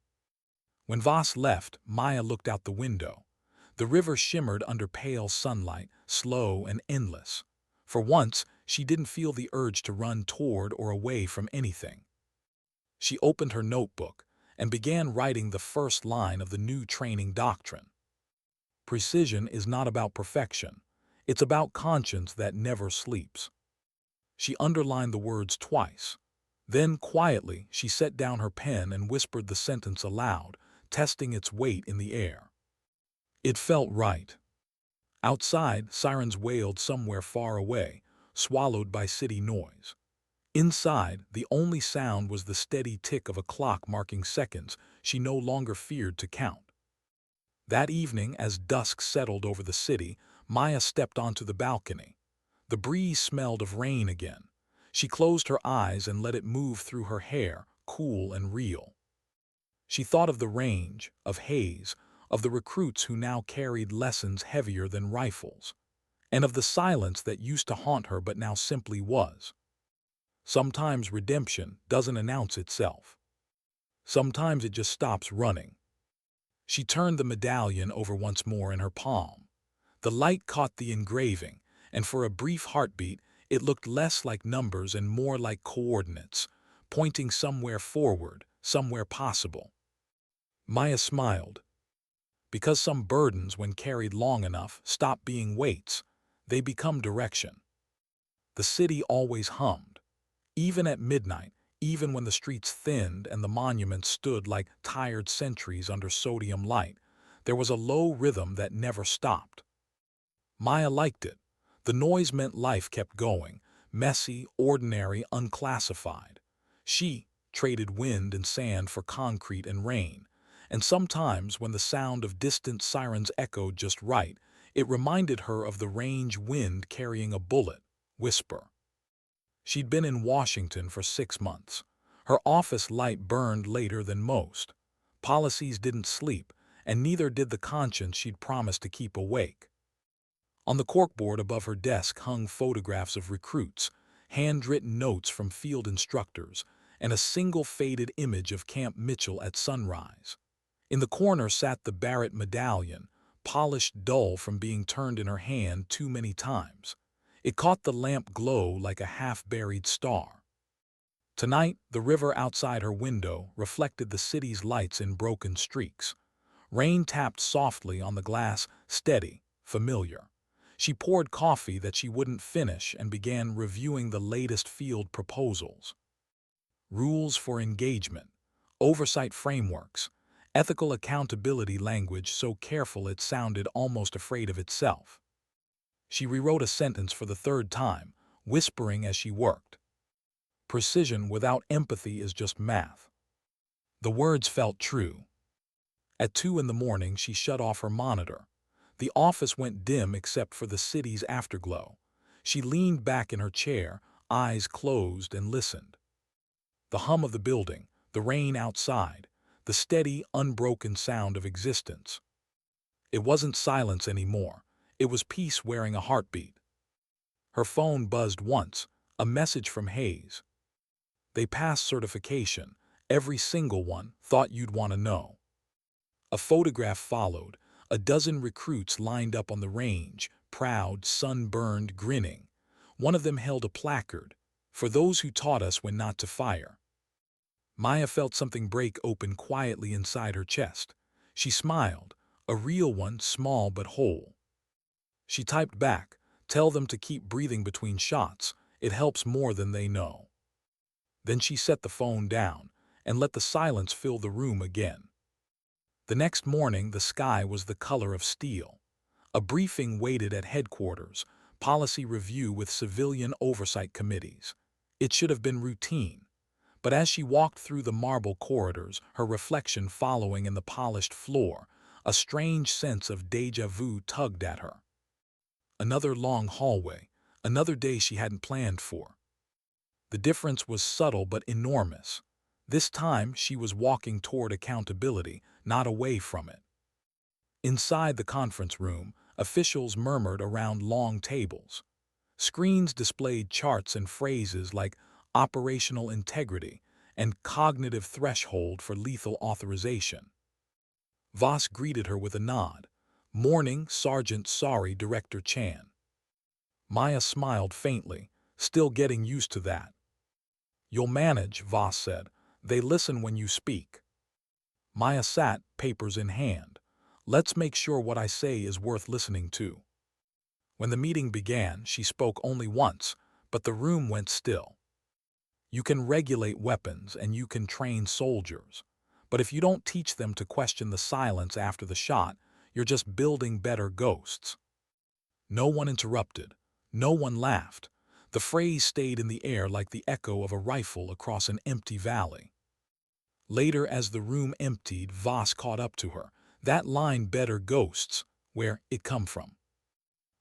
When Voss left, Maya looked out the window. The river shimmered under pale sunlight, slow and endless. For once, she didn't feel the urge to run toward or away from anything. She opened her notebook and began writing the first line of the new training doctrine. Precision is not about perfection. It's about conscience that never sleeps. She underlined the words twice. Then, quietly, she set down her pen and whispered the sentence aloud, testing its weight in the air. It felt right. Outside, sirens wailed somewhere far away, swallowed by city noise. Inside, the only sound was the steady tick of a clock marking seconds she no longer feared to count. That evening, as dusk settled over the city, Maya stepped onto the balcony. The breeze smelled of rain again. She closed her eyes and let it move through her hair, cool and real. She thought of the range, of Hayes, of the recruits who now carried lessons heavier than rifles, and of the silence that used to haunt her but now simply was. Sometimes redemption doesn't announce itself. Sometimes it just stops running. She turned the medallion over once more in her palm. The light caught the engraving, and for a brief heartbeat, it looked less like numbers and more like coordinates, pointing somewhere forward, somewhere possible. Maya smiled. Because some burdens, when carried long enough, stop being weights. They become direction. The city always hummed. Even at midnight, even when the streets thinned and the monuments stood like tired sentries under sodium light, there was a low rhythm that never stopped. Maya liked it. The noise meant life kept going, messy, ordinary, unclassified. She traded wind and sand for concrete and rain, and sometimes when the sound of distant sirens echoed just right, it reminded her of the range wind carrying a bullet, whisper. She'd been in Washington for 6 months. Her office light burned later than most. Policies didn't sleep, and neither did the conscience she'd promised to keep awake. On the corkboard above her desk hung photographs of recruits, handwritten notes from field instructors, and a single faded image of Camp Mitchell at sunrise. In the corner sat the Barrett medallion, polished dull from being turned in her hand too many times. It caught the lamp glow like a half-buried star. Tonight, the river outside her window reflected the city's lights in broken streaks. Rain tapped softly on the glass, steady, familiar. She poured coffee that she wouldn't finish and began reviewing the latest field proposals. Rules for engagement, oversight frameworks, ethical accountability language so careful it sounded almost afraid of itself. She rewrote a sentence for the third time, whispering as she worked. Precision without empathy is just math. The words felt true. At 2 in the morning, she shut off her monitor. The office went dim except for the city's afterglow. She leaned back in her chair, eyes closed, and listened. The hum of the building, the rain outside, the steady, unbroken sound of existence. It wasn't silence anymore. It was peace wearing a heartbeat. Her phone buzzed once, a message from Hayes. They passed certification. Every single one. Thought you'd want to know. A photograph followed. A dozen recruits lined up on the range, proud, sunburned, grinning. One of them held a placard, "For those who taught us when not to fire." Maya felt something break open quietly inside her chest. She smiled, a real one, small but whole. She typed back, "Tell them to keep breathing between shots. It helps more than they know." Then she set the phone down and let the silence fill the room again. The next morning, the sky was the color of steel. A briefing waited at headquarters, policy review with civilian oversight committees. It should have been routine. But as she walked through the marble corridors, her reflection following in the polished floor, a strange sense of déjà vu tugged at her. Another long hallway, another day she hadn't planned for. The difference was subtle but enormous. This time she was walking toward accountability, not away from it. Inside the conference room, officials murmured around long tables. Screens displayed charts and phrases like operational integrity and cognitive threshold for lethal authorization. Voss greeted her with a nod. "Morning, Sergeant. Sorry, Director Chan." Maya smiled faintly, still getting used to that. "You'll manage," Voss said. "They listen when you speak." Maya sat, papers in hand. "Let's make sure what I say is worth listening to." When the meeting began, she spoke only once, but the room went still. "You can regulate weapons and you can train soldiers, but if you don't teach them to question the silence after the shot, you're just building better ghosts." No one interrupted. No one laughed. The phrase stayed in the air like the echo of a rifle across an empty valley. Later, as the room emptied, Voss caught up to her. "That line, better ghosts, where it come from?"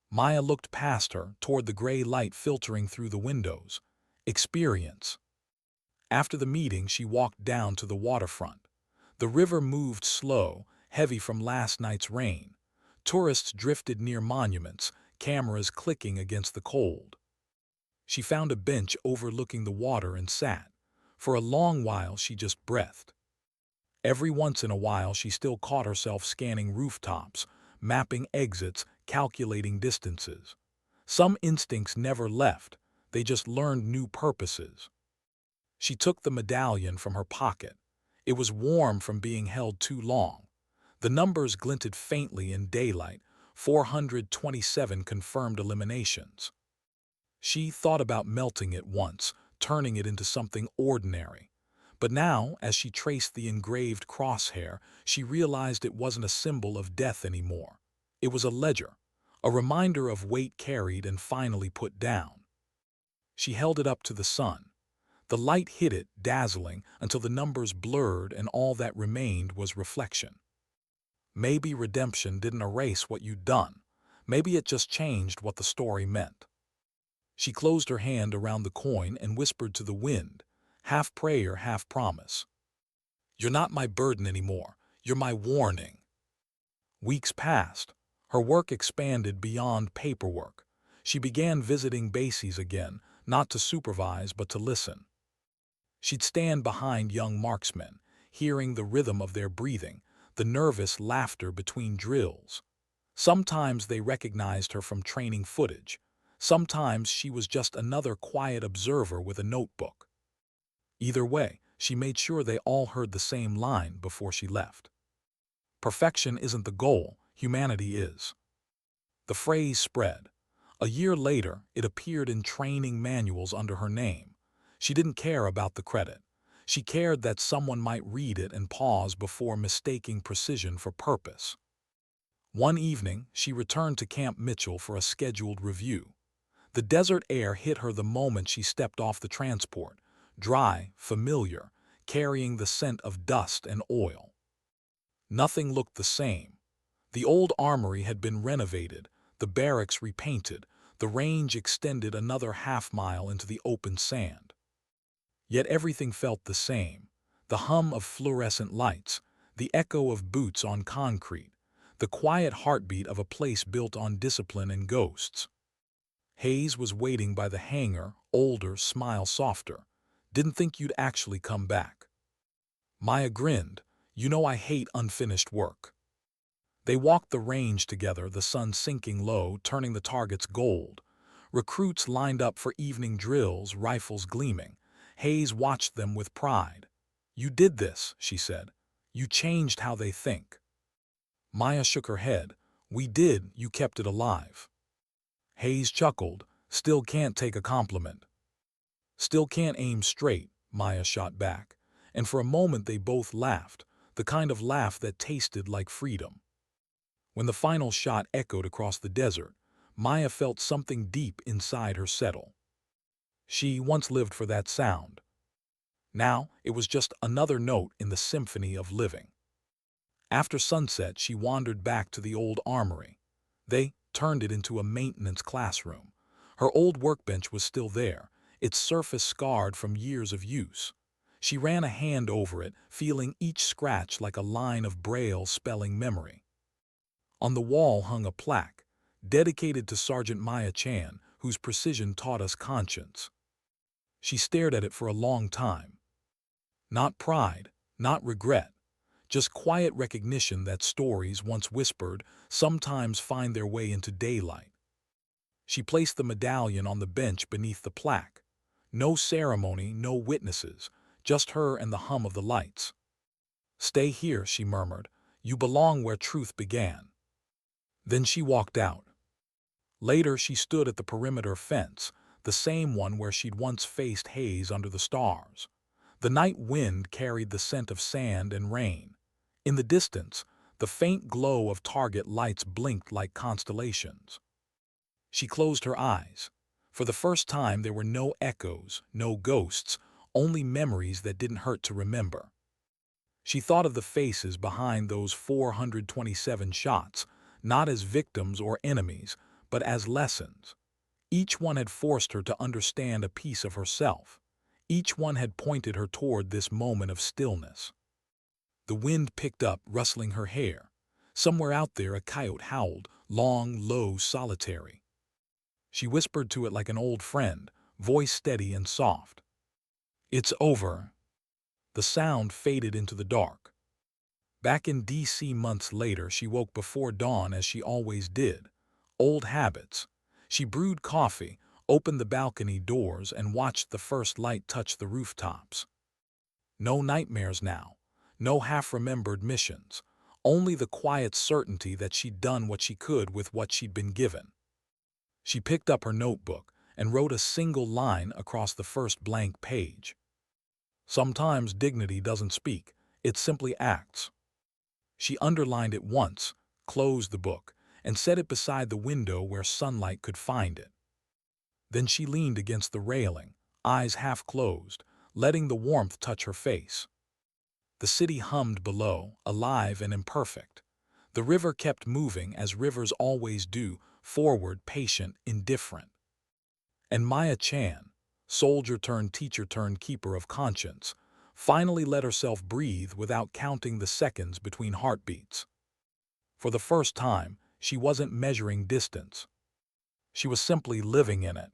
Maya looked past her, toward the gray light filtering through the windows. "Experience." After the meeting, she walked down to the waterfront. The river moved slow, heavy from last night's rain. Tourists drifted near monuments, cameras clicking against the cold. She found a bench overlooking the water and sat. For a long while she just breathed. Every once in a while she still caught herself scanning rooftops, mapping exits, calculating distances. Some instincts never left, they just learned new purposes. She took the medallion from her pocket. It was warm from being held too long. The numbers glinted faintly in daylight, 427 confirmed eliminations. She thought about melting it once, turning it into something ordinary. But now, as she traced the engraved crosshair, she realized it wasn't a symbol of death anymore. It was a ledger, a reminder of weight carried and finally put down. She held it up to the sun. The light hit it, dazzling, until the numbers blurred and all that remained was reflection. Maybe redemption didn't erase what you'd done. Maybe it just changed what the story meant. She closed her hand around the coin and whispered to the wind, half prayer, half promise. "You're not my burden anymore. You're my warning." Weeks passed. Her work expanded beyond paperwork. She began visiting bases again, not to supervise but to listen. She'd stand behind young marksmen, hearing the rhythm of their breathing, the nervous laughter between drills. Sometimes they recognized her from training footage. Sometimes she was just another quiet observer with a notebook. Either way, she made sure they all heard the same line before she left. Perfection isn't the goal, humanity is. The phrase spread. A year later, it appeared in training manuals under her name. She didn't care about the credit. She cared that someone might read it and pause before mistaking precision for purpose. One evening, she returned to Camp Mitchell for a scheduled review. The desert air hit her the moment she stepped off the transport, dry, familiar, carrying the scent of dust and oil. Nothing looked the same. The old armory had been renovated, the barracks repainted, the range extended another half-mile into the open sand. Yet everything felt the same. The hum of fluorescent lights, the echo of boots on concrete, the quiet heartbeat of a place built on discipline and ghosts. Hayes was waiting by the hangar, older, smile softer. "Didn't think you'd actually come back." Maya grinned. "You know I hate unfinished work." They walked the range together, the sun sinking low, turning the targets gold. Recruits lined up for evening drills, rifles gleaming. Hayes watched them with pride. "You did this," she said. "You changed how they think." Maya shook her head. "We did, you kept it alive." Hayes chuckled. "Still can't take a compliment." "Still can't aim straight," Maya shot back. And for a moment they both laughed, the kind of laugh that tasted like freedom. When the final shot echoed across the desert, Maya felt something deep inside her settle. She once lived for that sound. Now it was just another note in the symphony of living. After sunset, she wandered back to the old armory. They turned it into a maintenance classroom. Her old workbench was still there, its surface scarred from years of use. She ran a hand over it, feeling each scratch like a line of braille spelling memory. On the wall hung a plaque, dedicated to Sergeant Maya Chan, whose precision taught us conscience. She stared at it for a long time. Not pride, not regret, just quiet recognition that stories once whispered sometimes find their way into daylight. She placed the medallion on the bench beneath the plaque. No ceremony, no witnesses, just her and the hum of the lights. "Stay here," she murmured. "You belong where truth began." Then she walked out. Later she stood at the perimeter fence, the same one where she'd once faced Hayes under the stars. The night wind carried the scent of sand and rain. In the distance, the faint glow of target lights blinked like constellations. She closed her eyes. For the first time there were no echoes, no ghosts, only memories that didn't hurt to remember. She thought of the faces behind those 427 shots, not as victims or enemies, but as lessons. Each one had forced her to understand a piece of herself. Each one had pointed her toward this moment of stillness. The wind picked up, rustling her hair. Somewhere out there a coyote howled, long, low, solitary. She whispered to it like an old friend, voice steady and soft. "It's over." The sound faded into the dark. Back in D.C. months later, she woke before dawn as she always did. Old habits. She brewed coffee, opened the balcony doors, and watched the first light touch the rooftops. No nightmares now, no half-remembered missions, only the quiet certainty that she'd done what she could with what she'd been given. She picked up her notebook, and wrote a single line across the first blank page. Sometimes dignity doesn't speak, it simply acts. She underlined it once, closed the book, and set it beside the window where sunlight could find it. Then she leaned against the railing, eyes half closed, letting the warmth touch her face. The city hummed below, alive and imperfect. The river kept moving as rivers always do, forward, patient, indifferent. And Maya Chan, soldier turned teacher turned keeper of conscience, finally let herself breathe without counting the seconds between heartbeats. For the first time, she wasn't measuring distance. She was simply living in it.